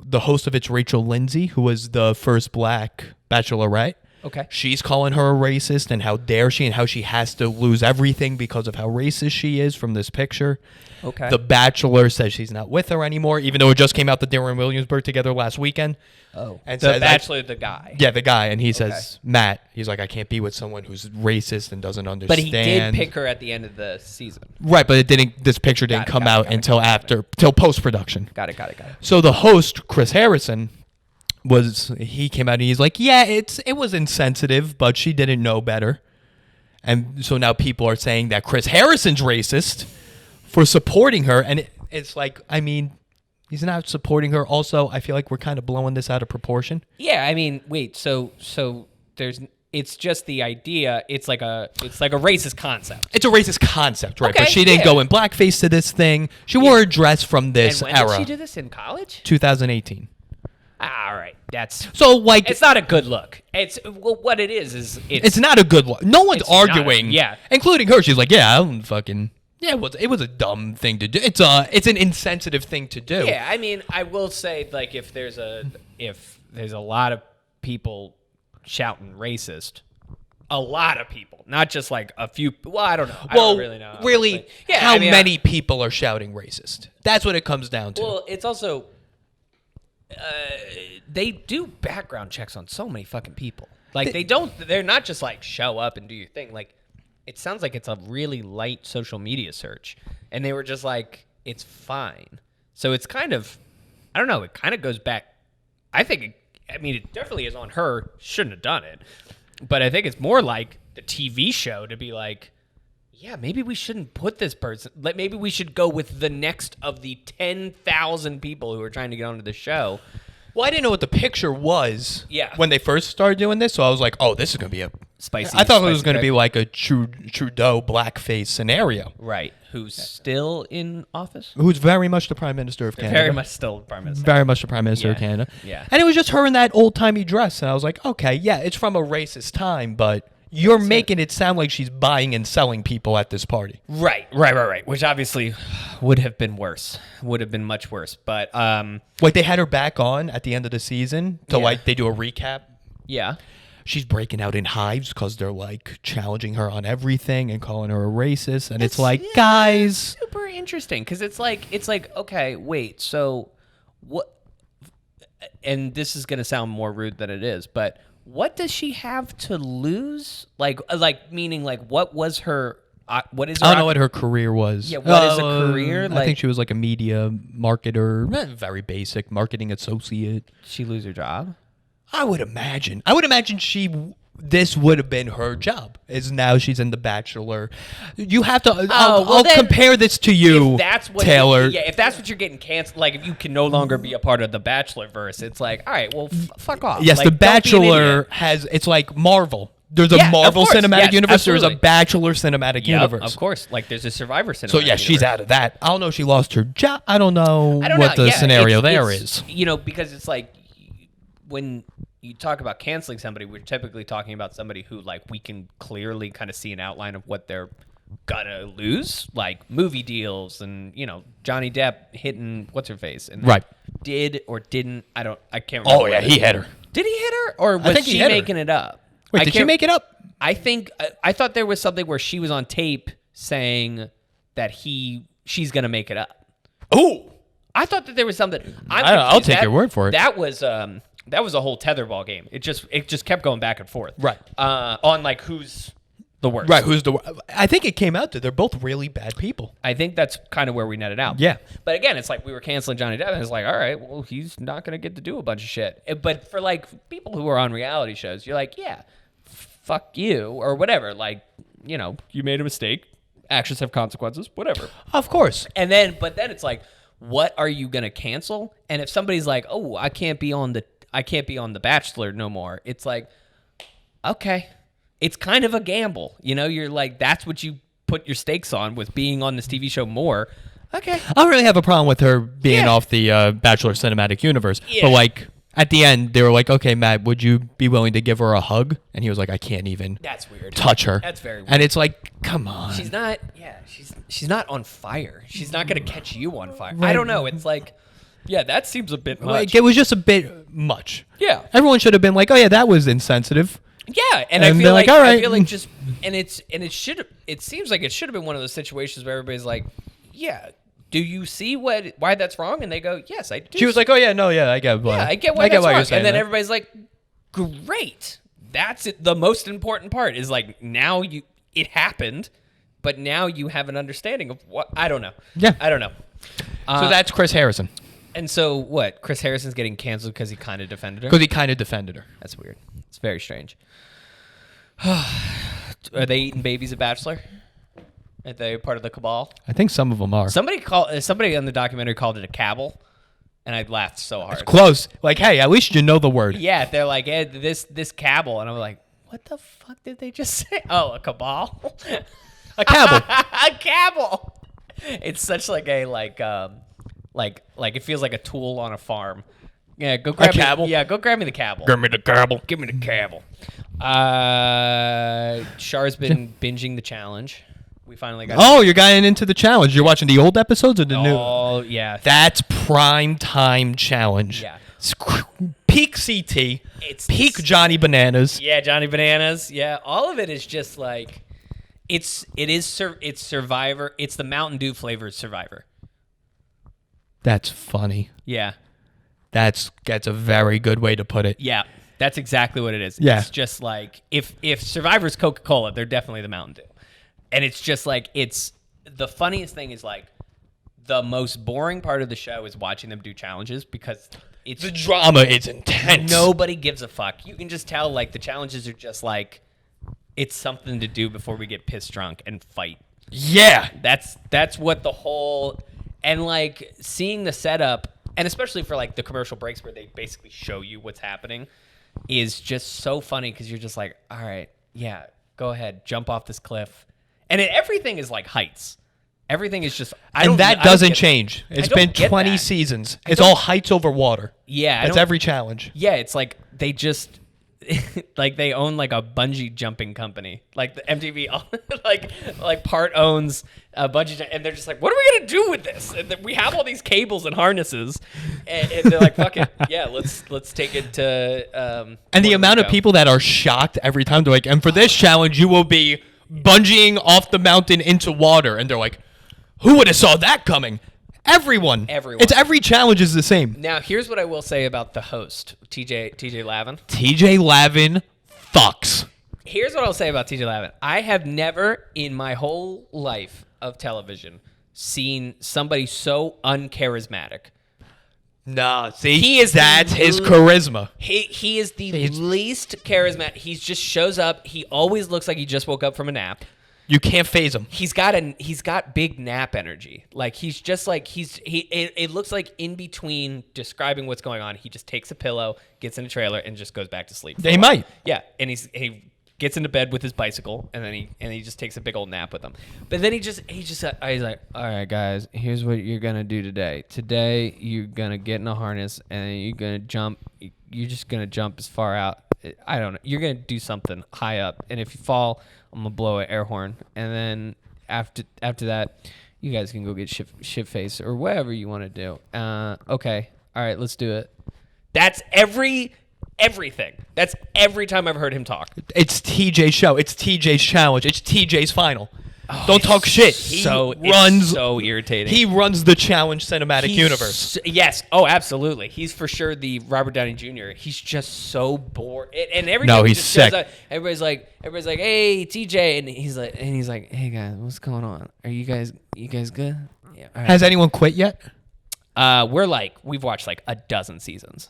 S1: The host of it's Rachel Lindsay, who was the first black bachelorette.
S2: Okay.
S1: She's calling her a racist, and how dare she, and how she has to lose everything because of how racist she is from this picture.
S2: Okay.
S1: The Bachelor says she's not with her anymore, even though it just came out that they were in Williamsburg together last weekend.
S2: Oh.
S1: And
S2: the Bachelor, the guy.
S1: Yeah, the guy. And he says, Matt, he's like, I can't be with someone who's racist and doesn't understand.
S2: But he did pick her at the end of the season.
S1: Right, but this picture didn't come out until post-production.
S2: Got it.
S1: So the host, Chris Harrison, he came out and he's like, yeah, it was insensitive, but she didn't know better. And so now people are saying that Chris Harrison's racist for supporting her. And it's like, I mean, he's not supporting her. Also, I feel like we're kind of blowing this out of proportion.
S2: Yeah, I mean, wait, so it's just the idea. It's like a racist concept.
S1: It's a racist concept, right?
S2: Okay,
S1: but she didn't go in blackface to this thing. She wore a dress from this
S2: and when
S1: era.
S2: Did she do this in college?
S1: 2018.
S2: All right, that's
S1: so like
S2: it's not a good look. What it is
S1: it's not a good look. No one's arguing, including her. She's like, yeah, I don't fucking. Yeah, it was a dumb thing to do. It's an insensitive thing to do.
S2: Yeah, I mean, I will say, like, if there's a lot of people shouting racist, a lot of people, not just like a few. Well, I don't know. I don't really know.
S1: Really, how many people are shouting racist? That's what it comes down to.
S2: Well, it's also they do background checks on so many fucking people. Like they're not just like show up and do your thing. Like it sounds like it's a really light social media search, and they were just like, it's fine. So it's kind of, I don't know. It kind of goes back. I think. It definitely is on her. Shouldn't have done it, but I think it's more like the TV show to be like, yeah, maybe we shouldn't put this person. Like, maybe we should go with the next of the 10,000 people who are trying to get onto the show.
S1: Well, I didn't know what the picture was
S2: Yeah.
S1: when they first started doing this, so I was like, oh, this is going to be a...
S2: Spicy.
S1: I thought it was
S2: spicy
S1: going to be
S2: pick.
S1: like a Trudeau blackface scenario.
S2: Right. Who's still in office?
S1: Who's very much the Prime Minister of Canada.
S2: Very much still Prime Minister.
S1: Very much the Prime Minister of
S2: Yeah.
S1: Canada.
S2: Yeah.
S1: And it was just her in that old-timey dress, and I was like, okay, yeah, it's from a racist time, but you're making it sound like she's buying and selling people at this party.
S2: Right. Which obviously would have been worse. Would have been much worse. But
S1: Like, they had her back on at the end of the season to,
S2: Yeah.
S1: like, they do a recap.
S2: yeah.
S1: She's breaking out in hives because they're, like, challenging her on everything and calling her a racist. And it's like, guys...
S2: Super interesting because it's like okay, wait, so what? And this is gonna sound more rude than it is, but what does she have to lose? Like meaning like what was her? What is? Her
S1: I don't know what her career was.
S2: Yeah, what is a career?
S1: I
S2: Like-
S1: think she was like a media marketer, very basic marketing associate.
S2: She lose her job?
S1: I would imagine. This would have been her job. Is now she's in The Bachelor. You have to. I'll
S2: then,
S1: compare this to you,
S2: If that's what
S1: Taylor.
S2: if that's what you're getting canceled, like if you can no longer be a part of the Bachelor verse, it's like, all right, well, fuck off.
S1: Yes,
S2: Like,
S1: The
S2: don't be an
S1: Bachelor
S2: idiot.
S1: has. It's like Marvel. There's a
S2: Yeah, of
S1: Marvel
S2: course.
S1: cinematic
S2: Yes,
S1: universe. There's a
S2: absolutely.
S1: Bachelor cinematic
S2: Yep,
S1: universe.
S2: of course. Like there's a Survivor cinematic.
S1: So yeah, she's
S2: universe.
S1: out of that. I don't know if she lost her job. I don't know
S2: I don't
S1: what
S2: know.
S1: the
S2: Yeah,
S1: scenario
S2: it's-
S1: there
S2: it's,
S1: is.
S2: You know, because it's like when you talk about canceling somebody, we're typically talking about somebody who like we can clearly kind of see an outline of what they're gonna lose, like movie deals and Johnny Depp hitting what's her face and
S1: Right.
S2: did or didn't. I can't remember.
S1: Oh yeah,
S2: whether-
S1: he hit her.
S2: Did he hit her or was
S1: think he
S2: she
S1: hit her.
S2: making it up?
S1: Wait,
S2: I
S1: did she
S2: can't-
S1: make it up?
S2: I think I thought there was something where she was on tape saying that she's gonna make it up.
S1: Oh,
S2: I thought that there was something.
S1: I'll
S2: confused.
S1: take your word for it.
S2: That was a whole tetherball game. It just kept going back and forth.
S1: Right.
S2: On like who's the worst.
S1: right. Who's the? I think it came out that they're both really bad people.
S2: I think that's kind of where we netted out.
S1: Yeah.
S2: But again, it's like we were canceling Johnny Depp, and it's like, all right, well, he's not gonna get to do a bunch of shit. But for like people who are on reality shows, you're like, yeah, fuck you or whatever. Like, you made a mistake. Actions have consequences. Whatever.
S1: Of course.
S2: And then it's like, what are you gonna cancel? And if somebody's like, oh, I can't be on the Bachelor no more, it's like, okay, it's kind of a gamble. You're like, that's what you put your stakes on with being on this TV show more. Okay.
S1: I don't really have a problem with her being
S2: Yeah.
S1: off the Bachelor cinematic universe,
S2: Yeah.
S1: but like at the end, they were like, "Okay, Matt, would you be willing to give her a hug?" And he was like, "I can't even
S2: That's weird.
S1: touch her."
S2: That's very weird.
S1: And it's like, come on.
S2: She's not. Yeah, she's not on fire. She's not gonna catch you on fire. I don't know. It's like, yeah, that seems a bit much.
S1: Like, it was just a bit much.
S2: Yeah.
S1: Everyone should have been like, "Oh yeah, that was insensitive."
S2: Yeah, and
S1: And
S2: I feel
S1: they're
S2: like,
S1: like, all
S2: I
S1: right.
S2: feel like just it seems like it should have been one of those situations where everybody's like, yeah, do you see why that's wrong? And they go, yes, I do.
S1: She was like, "Oh yeah, no, yeah, I get why.
S2: yeah, I get why that's
S1: why
S2: wrong.
S1: you're saying
S2: And then
S1: that.
S2: everybody's like, great, that's it. The most important part is like now it happened, but now you have an understanding of what I don't know.
S1: Yeah.
S2: I don't know.
S1: So that's Chris Harrison
S2: And so what? Chris Harrison's getting canceled because he kind of defended her.
S1: because he kind of defended her.
S2: That's weird. It's very strange. Are they eating babies at Bachelor? Are they part of the cabal?
S1: I think some of them are.
S2: Somebody on the documentary called it a cabal, and I laughed so hard.
S1: Close. Like, hey, at least you know the word.
S2: Yeah, they're like, hey, this cabal, and I'm like, what the fuck did they just say? Oh, a cabal,
S1: A cabal.
S2: a cabal. It's such like a like it feels like a tool on a farm. Yeah, go grab
S1: cabal?
S2: Me, yeah, go grab me the cabal.
S1: Give me the cabal.
S2: Give me the cabal. Char's been binging the challenge. We finally got.
S1: Oh, you're getting into the challenge. You're watching the old episodes or the new?
S2: Oh yeah.
S1: That's prime time challenge.
S2: Yeah.
S1: Peak CT.
S2: It's
S1: Peak Johnny Bananas.
S2: Yeah, Johnny Bananas. Yeah, all of it is just like it's Survivor. It's the Mountain Dew flavored Survivor.
S1: That's funny.
S2: Yeah.
S1: That's a very good way to put it.
S2: Yeah. That's exactly what it is.
S1: Yeah.
S2: It's just like if Survivor's Coca-Cola, they're definitely the Mountain Dew. And it's just like it's the funniest thing is like the most boring part of the show is watching them do challenges because it's
S1: The drama is intense.
S2: nobody gives a fuck. You can just tell like the challenges are just like it's something to do before we get pissed drunk and fight
S1: Yeah.
S2: That's what the whole, and like seeing the setup, and especially for like the commercial breaks where they basically show you what's happening, is just so funny because you're just like, all right, yeah, go ahead, jump off this cliff, and everything is like heights. Everything is just,
S1: And that doesn't change. It's been 20 seasons. It's all heights over water.
S2: Yeah,
S1: that's every challenge.
S2: Yeah, it's like they just like they own like a bungee jumping company. Like the MTV like part owns a bungee and they're just like, what are we gonna do with this? And we have all these cables and harnesses, and they're like, fuck it, yeah, let's take it to.
S1: And the amount of people that are shocked every time, they're like, and for this challenge, you will be bungeeing off the mountain into water, and they're like, who would have saw that coming? Everyone. It's every challenge is the same.
S2: Now, here's what I will say about the host, TJ Lavin.
S1: TJ Lavin fucks.
S2: Here's what I'll say about TJ Lavin. I have never in my whole life of television seen somebody so uncharismatic.
S1: Nah, see, that's his charisma.
S2: He is the least charismatic. He just shows up. He always looks like he just woke up from a nap.
S1: You can't phase him.
S2: He's got big nap energy. Like he's just like it looks like in between describing what's going on, he just takes a pillow, gets in a trailer, and just goes back to sleep.
S1: He might.
S2: Yeah, and he gets into bed with his bicycle, and then he just takes a big old nap with him. But then he's like, all right, guys, here's what you're gonna do today. Today you're gonna get in a harness, and you're gonna jump. You're just gonna jump as far out. I don't know. You're gonna do something high up, and if you fall, I'm gonna blow an air horn, and then after that, you guys can go get shit face or whatever you want to do. Okay, all right, let's do it. That's everything. That's every time I've heard him talk.
S1: It's TJ's show. It's TJ's challenge. It's TJ's final. Oh, don't talk shit.
S2: It's so irritating.
S1: He runs the challenge cinematic universe.
S2: Yes. Oh, absolutely. He's for sure the Robert Downey Jr. He's just so bored. And every time
S1: he's sick.
S2: Up, everybody's like, hey, TJ, and he's like, hey guys, what's going on? Are you guys good? Yeah. All right.
S1: Has anyone quit yet?
S2: We've watched like a dozen seasons.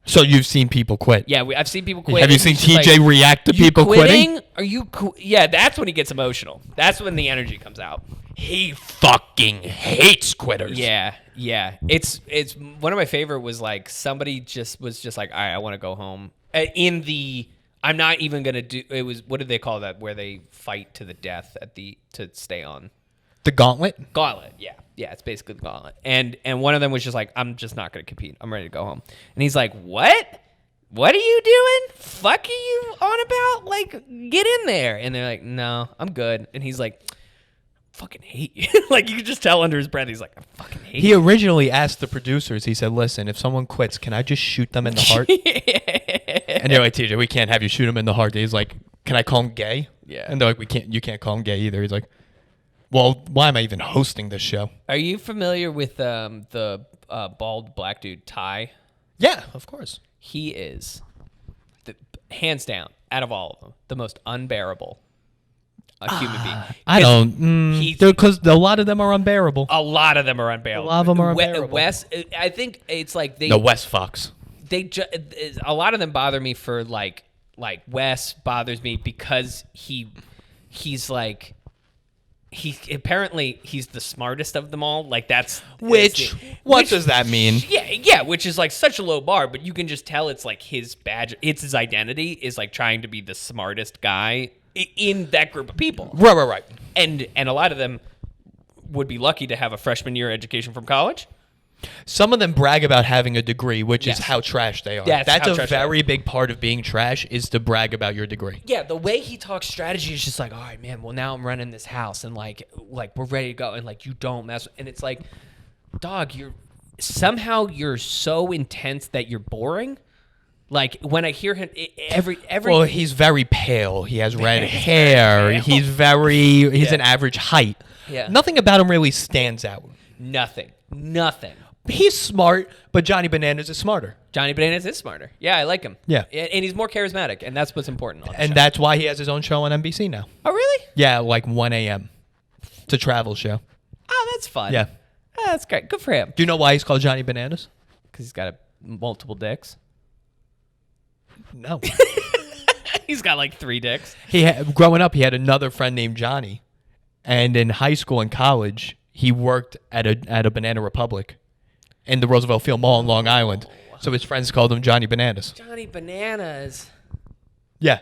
S1: So you've seen people quit?
S2: Yeah, I've seen people quit.
S1: Have you seen TJ react to people quitting?
S2: Are you? Yeah, that's when he gets emotional. That's when the energy comes out.
S1: He fucking hates quitters.
S2: Yeah. It's one of my favorite was like somebody was just like, all right, I want to go home. I'm not even gonna do. It was, what did they call that? Where they fight to the death to stay on.
S1: The gauntlet?
S2: Gauntlet, yeah. Yeah, it's basically the gauntlet. And one of them was just like, I'm just not going to compete. I'm ready to go home. And he's like, what? What are you doing? Fuck are you on about? Like, get in there. And they're like, no, I'm good. And he's like, fucking hate you. Like, you could just tell under his breath, he's like, I fucking hate you.
S1: He originally asked the producers, he said, listen, if someone quits, can I just shoot them in the heart? And they're like, TJ, we can't have you shoot him in the heart. He's like, can I call him gay?
S2: Yeah.
S1: And they're like, you can't call him gay either. He's like, well, why am I even hosting this show?
S2: Are you familiar with the bald black dude, Ty?
S1: Yeah, of course.
S2: He is, hands down, out of all of them, the most unbearable human being.
S1: I don't, because a lot of them are unbearable.
S2: A lot of them are unbearable.
S1: A lot of them are unbearable.
S2: Wes, I think it's like
S1: the Wes Fox.
S2: A lot of them bother me for like Wes bothers me because he's like, he's the smartest of them all. Like
S1: what does that mean?
S2: Yeah, which is like such a low bar, but you can just tell it's like his badge. It's his identity is like trying to be the smartest guy in that group of people.
S1: Right.
S2: And a lot of them would be lucky to have a freshman year education from college.
S1: Some of them brag about having a degree, which is how trash they are. That's a very big part of being trash is to brag about your degree.
S2: Yeah, the way he talks strategy is just like, all right, man, well, now I'm running this house, and like we're ready to go, and like you don't mess, and it's like, dog, you're so intense that you're boring. Like when I hear him, every
S1: well, he's very pale. He has red hair. He's an average height.
S2: Yeah,
S1: nothing about him really stands out.
S2: Nothing.
S1: He's smart, but Johnny Bananas is smarter.
S2: Johnny Bananas is smarter. Yeah, I like him.
S1: Yeah.
S2: And he's more charismatic, and that's what's important on the show.
S1: That's why he has his own show on NBC now.
S2: Oh, really?
S1: Yeah, like 1 a.m. It's a travel show.
S2: Oh, that's fun.
S1: Yeah.
S2: Oh, that's great. Good for him.
S1: Do you know why he's called Johnny Bananas?
S2: Because he's got multiple dicks.
S1: No.
S2: He's got like 3 dicks.
S1: Growing up, he had another friend named Johnny. and in high school and college, he worked at a Banana Republic in the Roosevelt Field Mall in Long Island. So his friends called him Johnny Bananas.
S2: Johnny Bananas.
S1: Yeah.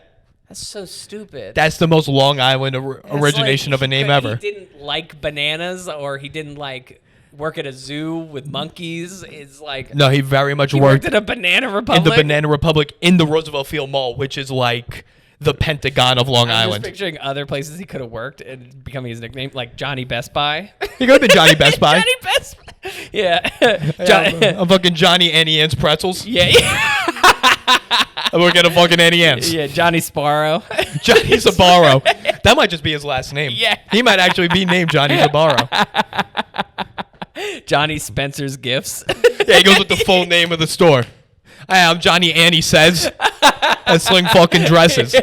S2: That's so stupid.
S1: That's the most Long Island origination of a name ever.
S2: He didn't like bananas, or he didn't like work at a zoo with monkeys. It's like
S1: No, he very much
S2: he
S1: worked
S2: worked at a Banana Republic.
S1: in the Banana Republic in the Roosevelt Field Mall, which is like the Pentagon of Long
S2: I'm
S1: Island.
S2: just picturing other places he could have worked and becoming his nickname, like Johnny Best Buy.
S1: He could have been Johnny Best Buy.
S2: Johnny Best Buy. Yeah.
S1: I'm fucking Johnny Annie Ann's Pretzels.
S2: Yeah.
S1: And we're getting fucking Annie Ann's.
S2: Yeah, Johnny Sparrow.
S1: Johnny Zabaro. That might just be his last name.
S2: Yeah.
S1: He might actually be named Johnny Zabaro.
S2: Johnny Spencer's Gifts.
S1: Yeah, he goes with the full name of the store. Hey, I'm Johnny Annie Says. I sling fucking dresses.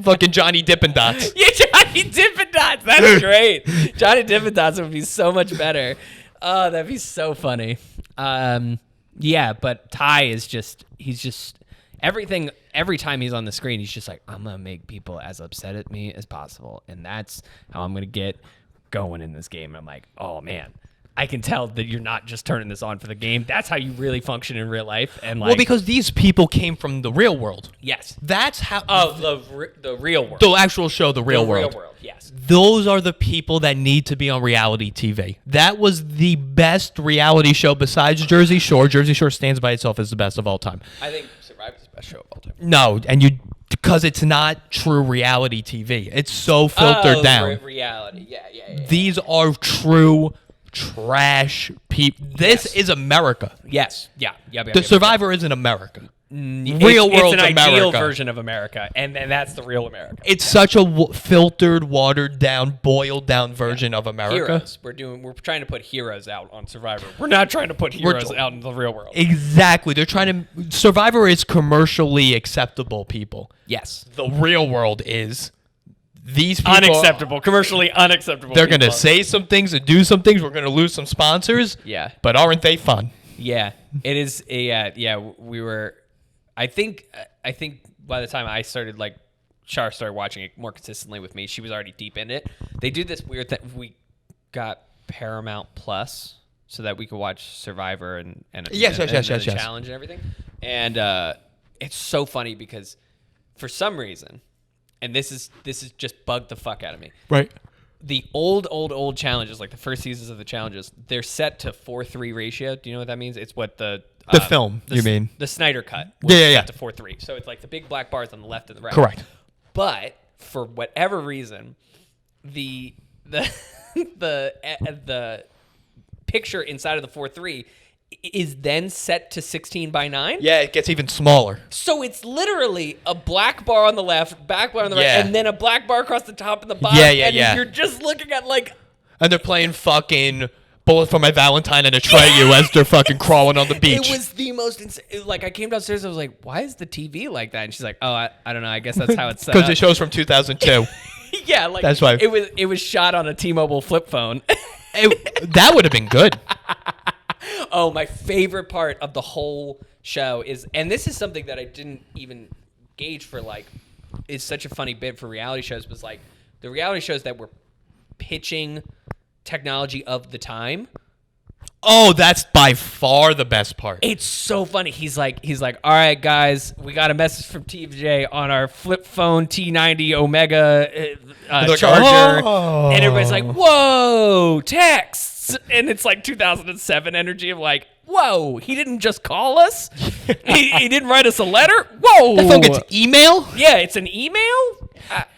S1: Fucking Johnny Dippin' Dots.
S2: Yeah, Johnny Dippin' Dots. That's great. Johnny Dippin' Dots would be so much better. Oh, that'd be so funny. Yeah, but Ty is he's just everything. Every time he's on the screen, he's just like, I'm gonna make people as upset at me as possible, and that's how I'm gonna get going in this game. And I'm like, oh man, I can tell that you're not just turning this on for the game. That's how you really function in real life. And like,
S1: Well, because these people came from the real world.
S2: yes,
S1: That's how.
S2: the real world,
S1: the actual show, The Real World.
S2: Real world, yes.
S1: Those are the people that need to be on reality TV. That was the best reality show besides Jersey Shore. Jersey Shore stands by itself as the best of all time.
S2: I think Survivor's the best show of all time.
S1: No, and because it's not true reality TV. It's so filtered down.
S2: Reality, yeah.
S1: These are true trash people. This is America.
S2: Yes, yeah.
S1: The Survivor isn't America.
S2: It's
S1: Real world
S2: an
S1: America.
S2: ideal version of America, and that's the real America.
S1: It's such a filtered, watered down, boiled down version of America.
S2: Heroes. We're trying to put heroes out on Survivor. We're not trying to put heroes out in the real world.
S1: Exactly. They're trying to. Survivor is commercially acceptable people.
S2: Yes.
S1: The real world is these people.
S2: Unacceptable. Commercially unacceptable.
S1: They're going to
S2: people.
S1: say some things and do some things. We're going to lose some sponsors.
S2: Yeah.
S1: But aren't they fun?
S2: Yeah. It is. Yeah. We were. I think by the time I started, like, Char started watching it more consistently with me, she was already deep in it. They do this weird thing. We got Paramount Plus so that we could watch Survivor and
S1: Yes.
S2: challenge and everything. And it's so funny because for some reason, and this is just bugged the fuck out of me.
S1: Right.
S2: The old challenges, like the first seasons of the challenges, they're set to 4:3 ratio. Do you know what that means? It's what the
S1: film, you mean?
S2: The Snyder cut. Was
S1: Yeah.
S2: set to 4:3. So it's like the big black bars on the left and the right.
S1: Correct.
S2: But for whatever reason, the picture inside of the 4:3 is then set to 16:9.
S1: Yeah, it gets even smaller.
S2: So it's literally a black bar on the left, black bar on the
S1: Yeah.
S2: right, and then a black bar across the top and the bottom.
S1: Yeah.
S2: And you're just looking at like.
S1: And they're playing fucking Bullet for My Valentine and Atreyu as they're fucking crawling on the beach.
S2: It was the most insane. Like, I came downstairs, I was like, why is the TV like that? And she's like, oh, I don't know. I guess that's how it's set
S1: Because
S2: up.
S1: the show's from 2002.
S2: Yeah, like
S1: That's why.
S2: it was shot on a T-Mobile flip phone.
S1: That would have been good.
S2: Oh, my favorite part of the whole show is, and this is something that I didn't even gauge for, like, is such a funny bit for reality shows, was like the reality shows that were pitching technology of the time.
S1: Oh, that's by far the best part.
S2: It's so funny. He's like, all right, guys, we got a message from TJ on our flip phone T90 Omega
S1: like,
S2: charger,
S1: oh.
S2: and everybody's like, whoa, texts, and it's like 2007 energy of like, whoa, he didn't just call us, he didn't write us a letter, whoa,
S1: That phone gets email?
S2: yeah, it's an email.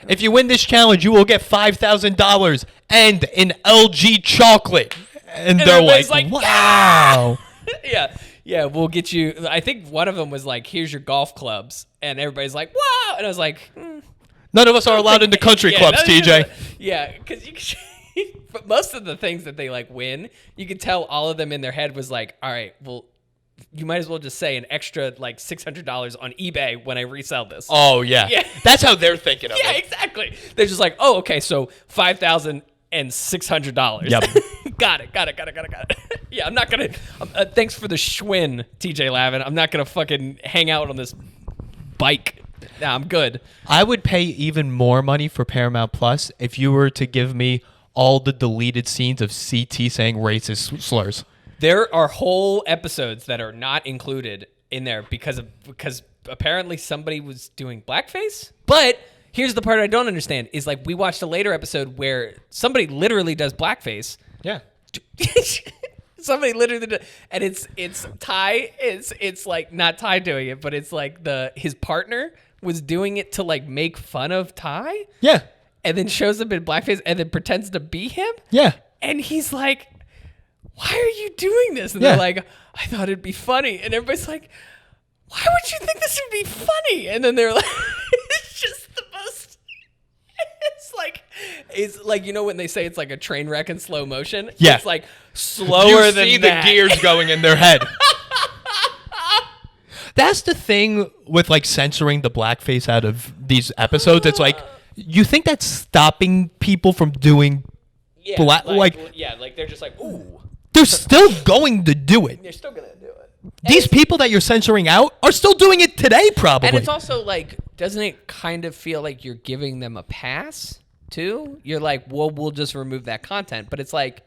S1: If you win this challenge, you will get $5,000 and an LG chocolate. And they're
S2: everybody's
S1: like,
S2: like,
S1: wow.
S2: Yeah, we'll get you. I think one of them was like, here's your golf clubs, and everybody's like, wow, and I was like,
S1: None of us are allowed into country clubs, TJ.
S2: Yeah, because but most of the things that they like win, you could tell all of them in their head was like, all right, well, you might as well just say an extra like $600 on eBay when I resell this.
S1: Oh, yeah. That's how they're thinking of
S2: Yeah,
S1: it.
S2: exactly. They're just like, oh, okay, so $5,600.
S1: Yep.
S2: Got it. Yeah, I'm not gonna. Thanks for the Schwinn, TJ Lavin. I'm not gonna fucking hang out on this bike. Nah, I'm good.
S1: I would pay even more money for Paramount Plus if you were to give me all the deleted scenes of CT saying racist slurs.
S2: There are whole episodes that are not included in there because apparently somebody was doing blackface. But here's the part I don't understand is like we watched a later episode where somebody literally does blackface.
S1: Yeah.
S2: Somebody literally did, and it's Ty. It's like not Ty doing it, but it's like his partner was doing it to like make fun of Ty.
S1: Yeah.
S2: And then shows up in blackface and then pretends to be him.
S1: Yeah.
S2: And he's like, why are you doing this? And
S1: Yeah.
S2: they're like, I thought it'd be funny. And everybody's like, why would you think this would be funny? And then they're like, it's just the most, it's like, you know, when they say it's like a train wreck in slow motion?
S1: Yeah.
S2: It's like slower
S1: You
S2: than
S1: see
S2: that.
S1: the gears going in their head. That's the thing with like censoring the blackface out of these episodes. It's like, you think that's stopping people from doing
S2: Yeah, like they're just like, ooh.
S1: They're still going to do it.
S2: They're still going to do it.
S1: These people that you're censoring out are still doing it today, probably.
S2: And it's also like, doesn't it kind of feel like you're giving them a pass too? You're like, well, we'll just remove that content. But it's like,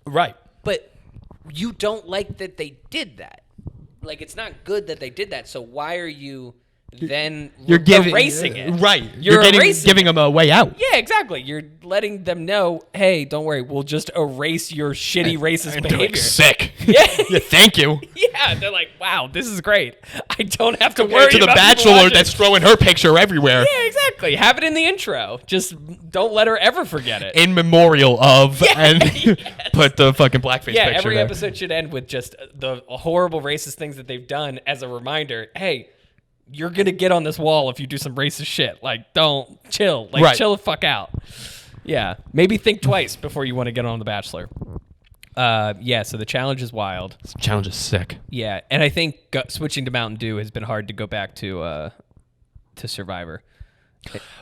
S1: right.
S2: but you don't like that they did that. Like, it's not good that they did that. So why are you then erasing it?
S1: Right.
S2: You're
S1: giving them a way out.
S2: Yeah, exactly. You're letting them know, hey, don't worry, we'll just erase your shitty racist behavior.
S1: Like, sick.
S2: Yeah.
S1: Yeah, thank you.
S2: Yeah, they're like, wow, this is great. I don't have to worry
S1: Compared to the
S2: about people
S1: Bachelor
S2: watching.
S1: that's throwing her picture everywhere.
S2: Yeah, exactly. Have it in the intro. Just don't let her ever forget it.
S1: In memorial of, and
S2: yes.
S1: put the fucking blackface
S2: Yeah,
S1: picture
S2: every
S1: there.
S2: episode should end with just the horrible racist things that they've done as a reminder. Hey, you're going to get on this wall if you do some racist shit. Like, don't chill. Like,
S1: Right.
S2: chill the fuck out. Yeah. Maybe think twice before you want to get on The Bachelor. Yeah, so the challenge is wild.
S1: This challenge is sick.
S2: Yeah, and I think switching to Mountain Dew has been hard to go back to Survivor.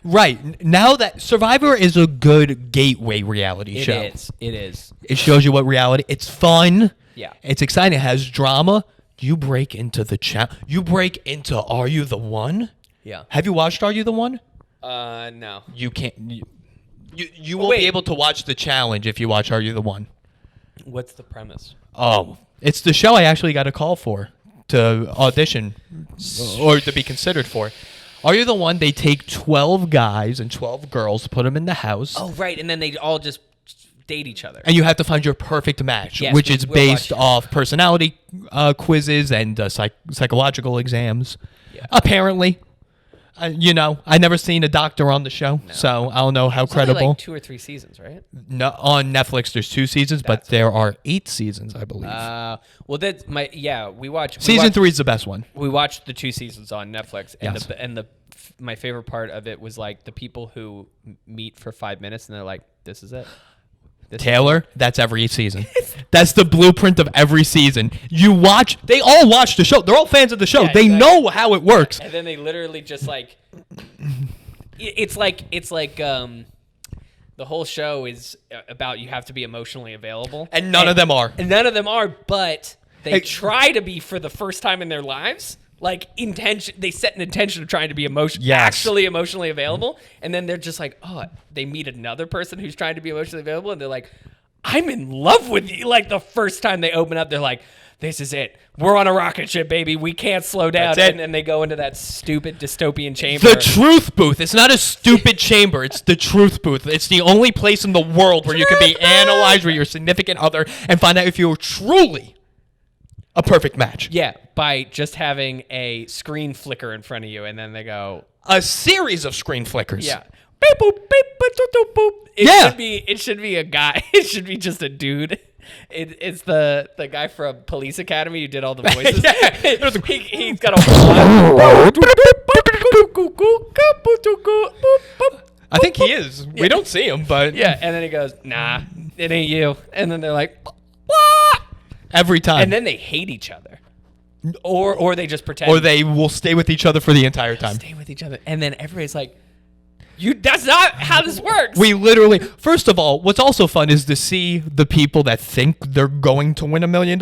S1: Right. Now that Survivor is a good gateway reality show.
S2: It is.
S1: It shows you what reality. It's fun.
S2: Yeah.
S1: It's exciting. It has drama. You break into You break into Are You the One?
S2: Yeah.
S1: Have you watched Are You the One?
S2: No.
S1: You can't. You won't be able to watch the challenge if you watch Are You the One.
S2: What's the premise?
S1: Oh, it's the show I actually got a call for to audition or to be considered for. Are You the One? They take 12 guys and 12 girls, put them in the house.
S2: Oh, right, and then they all just date each other.
S1: And you have to find your perfect match,
S2: Yes,
S1: which
S2: we-
S1: is
S2: we'll
S1: based
S2: watch.
S1: off personality quizzes and psychological exams. Yeah. Apparently. I never seen a doctor on the show, so I don't know how
S2: It's only
S1: credible.
S2: like 2 or 3 seasons, right?
S1: No, on Netflix, there's 2 seasons, but there are 8 seasons, I believe.
S2: Well, that's we watched
S1: Season 3 is the best one.
S2: We watched the 2 seasons on Netflix, and
S1: Yes.
S2: my favorite part of it was like the people who meet for 5 minutes and they're like, "This is it."
S1: Taylor, that's every season. That's the blueprint of every season. They all watch the show. They're all fans of the show.
S2: Yeah,
S1: they
S2: exactly.
S1: know how it works.
S2: And then they literally just like, it's like the whole show is about you have to be emotionally available,
S1: And none of them are.
S2: and none of them are, but they
S1: Hey.
S2: try to be for the first time in their lives. Like they set an intention of trying to be
S1: Yes.
S2: actually emotionally available, and then they're just like, oh, they meet another person who's trying to be emotionally available, and they're like, I'm in love with you. Like the first time they open up, they're like, this is it. We're on a rocket ship, baby. We can't slow down.
S1: That's it.
S2: And then they go into that stupid dystopian chamber.
S1: The truth booth. It's not a stupid chamber. It's the truth booth. It's the only place in the world where you can be analyzed with your significant other and find out if you're truly a perfect match.
S2: Yeah, by just having a screen flicker in front of you, and then they go,
S1: A series of screen flickers.
S2: yeah. Beep, boop, beep, boop, doop, doop, boop.
S1: Yeah.
S2: It should be a guy. It should be just a dude. It's the guy from Police Academy who did all the voices.
S1: Yeah.
S2: He's got a
S1: I think he is. We don't see him, but
S2: yeah, and then he goes, nah, it ain't you. And then they're like, what?
S1: every time.
S2: And then they hate each other. Or they just pretend.
S1: or they will stay with each other for the entire time.
S2: stay with each other. And then everybody's like, that's not how this works.
S1: We literally, first of all, what's also fun is to see the people that think they're going to win $1 million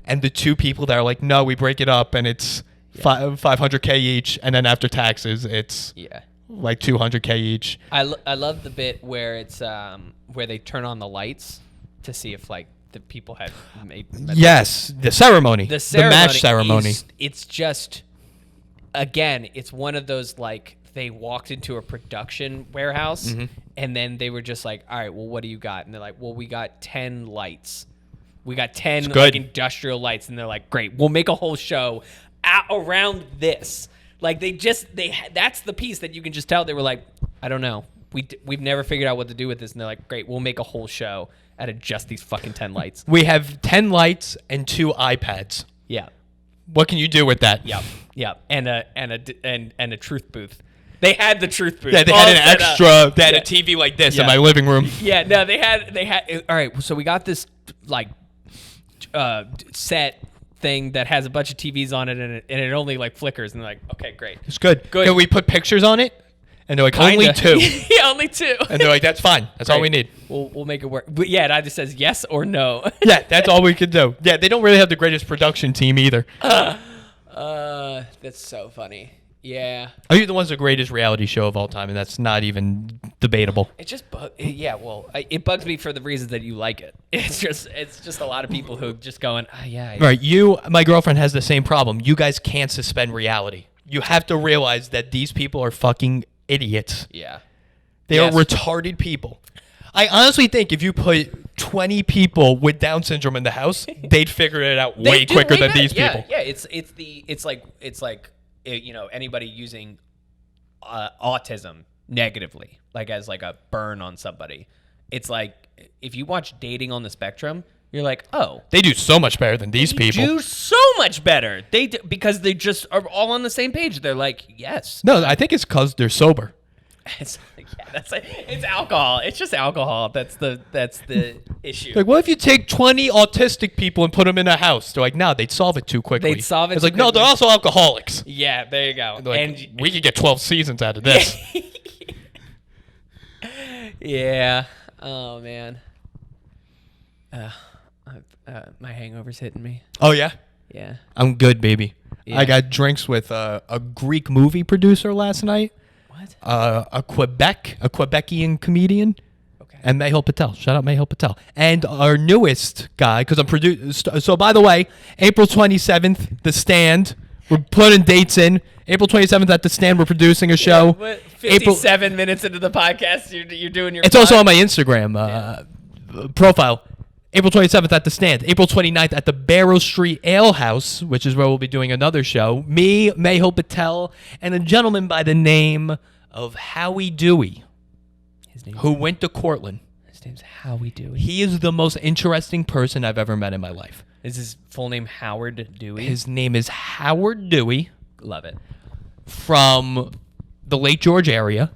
S1: and the 2 people that are like, no, we break it up and it's 500K each, and then after taxes, it's
S2: Yeah.
S1: like 200K each.
S2: I love the bit where it's where they turn on the lights to see if like the people had made
S1: Yes, the ceremony, the match ceremony.
S2: It's just, again, it's one of those like they walked into a production warehouse and then they were just like, all right, well, what do you got? And they're like, well, we got 10 lights. We got 10 like industrial lights. And they're like, great, we'll make a whole show around this. Like that's the piece that you can just tell they were like, I don't know. We've never figured out what to do with this. And they're like, great, we'll make a whole show out of just these fucking 10 lights.
S1: We have 10 lights and 2 iPads.
S2: Yeah.
S1: What can you do with that?
S2: Yep. And a truth booth. They had the truth booth.
S1: Yeah, they had an extra. They had a TV like this in my living room.
S2: Yeah, no, they had. All right, so we got this like set thing that has a bunch of TVs on it, and it only like flickers. And they're like, okay, great,
S1: it's good. Can we put pictures on it? And they're like, only 2.
S2: Yeah, only 2.
S1: And they're like, that's fine. That's all we need.
S2: We'll make it work. But yeah, it either says yes or no.
S1: Yeah, that's all we could do. Yeah, they don't really have the greatest production team either.
S2: That's so funny. Yeah.
S1: Are You the One's the greatest reality show of all time, and that's not even debatable.
S2: It just it bugs me for the reasons that you like it. It's just a lot of people who just going, yeah.
S1: Right, my girlfriend has the same problem. You guys can't suspend reality. You have to realize that these people are fucking idiots.
S2: Yeah.
S1: They are retarded people. I honestly think if you put 20 people with Down syndrome in the house, they'd figure it out way quicker than these people.
S2: Yeah, it's like anybody using autism negatively, like as like a burn on somebody. It's like if you watch Dating on the Spectrum, you're like, oh,
S1: they do so much better than these people.
S2: Do so much better. They do, because they just are all on the same page. They're like, yes.
S1: No, I think it's because they're sober.
S2: It's it's alcohol. It's just alcohol. That's the issue.
S1: Like, what if you take 20 autistic people and put them in a house? They're like, no, they'd solve it too quickly.
S2: They'd solve it.
S1: It's like, no, they're also alcoholics.
S2: Yeah, there you go.
S1: Like, and we could get 12 seasons out of this.
S2: Yeah. Oh man. My hangover's hitting me.
S1: Oh yeah.
S2: Yeah.
S1: I'm good, baby.
S2: Yeah.
S1: I got drinks with a Greek movie producer last night.
S2: What?
S1: A Quebecian comedian.
S2: Okay.
S1: And Mehul Patel. Shout out Mehul Patel. And our newest guy, because I'm producing. So, by the way, April 27th, The Stand. We're putting dates in. April 27th at The Stand, we're producing a show.
S2: Yeah, 57 minutes into the podcast, you're doing your.
S1: It's also on my Instagram profile. April 27th at The Stand. April 29th at the Barrow Street Ale House, which is where we'll be doing another show. Me, Mehul Patel, and a gentleman by the name of Howie Dewey, who went to Cortland.
S2: His name's Howie Dewey.
S1: He is the most interesting person I've ever met in my life.
S2: Is his full name Howard Dewey?
S1: His name is Howard Dewey.
S2: Love it.
S1: From the Lake George area.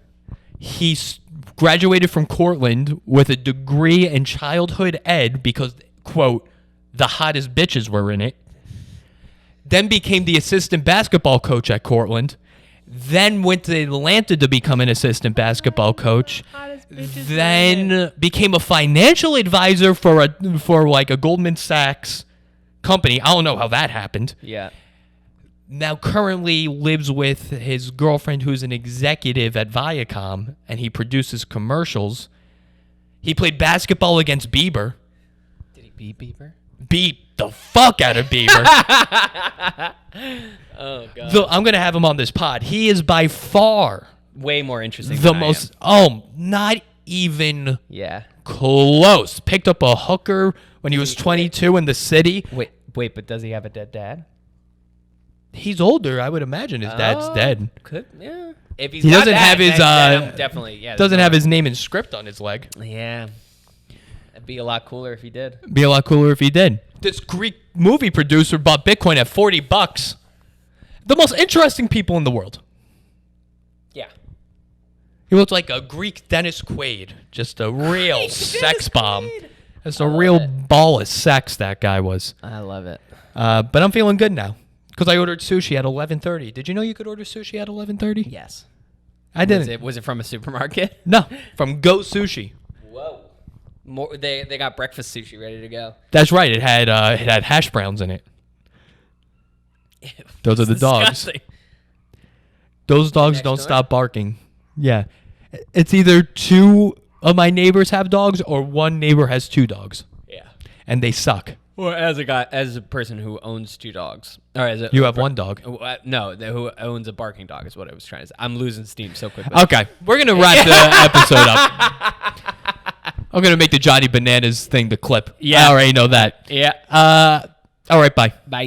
S1: He's graduated from Cortland with a degree in childhood ed because, quote, the hottest bitches were in it. Then became the assistant basketball coach at Cortland. Then went to Atlanta to become an assistant basketball coach. Then became a financial advisor for like a Goldman Sachs company. I don't know how that happened.
S2: Yeah.
S1: Now currently lives with his girlfriend who's an executive at Viacom, and he produces commercials. He played basketball against Bieber.
S2: Did he beat Bieber?
S1: Beat the fuck out of Bieber.
S2: Oh, God.
S1: I'm going to have him on this pod. He is by far
S2: way more interesting
S1: the
S2: than
S1: most...
S2: I am.
S1: Not even
S2: yeah.
S1: close. Picked up a hooker when he was 22 in the city.
S2: Wait, but does he have a dead dad?
S1: He's older. I would imagine his dad's dead.
S2: Yeah. If
S1: he doesn't have his
S2: definitely
S1: doesn't have his name and script on his leg.
S2: Yeah. It'd be a lot cooler if he did.
S1: Be a lot cooler if he did. This Greek movie producer bought Bitcoin at $40. The most interesting people in the world.
S2: Yeah.
S1: He looks like a Greek Dennis Quaid. Just a real sex bomb. Just a real ball of sex that guy was.
S2: I love it.
S1: But I'm feeling good now. Because I ordered sushi at 11:30. Did you know you could order sushi at 11:30?
S2: Yes.
S1: I didn't.
S2: Was it from a supermarket?
S1: No, from Go Sushi.
S2: Whoa. They got breakfast sushi ready to go.
S1: That's right. It had hash browns in it. Those are the dogs.
S2: Disgusting.
S1: Those dogs
S2: next
S1: don't
S2: door?
S1: stop barking. Yeah. It's either 2 of my neighbors have dogs or one neighbor has 2 dogs.
S2: Yeah.
S1: And they suck.
S2: Or as a person who owns 2 dogs, or as a
S1: You have 1 dog.
S2: No, who owns a barking dog is what I was trying to say. I'm losing steam so quickly.
S1: Okay. We're going to wrap the episode up. I'm going to make the Johnny Bananas thing the clip.
S2: Yeah.
S1: I already know that.
S2: Yeah.
S1: All right. Bye.
S2: Bye.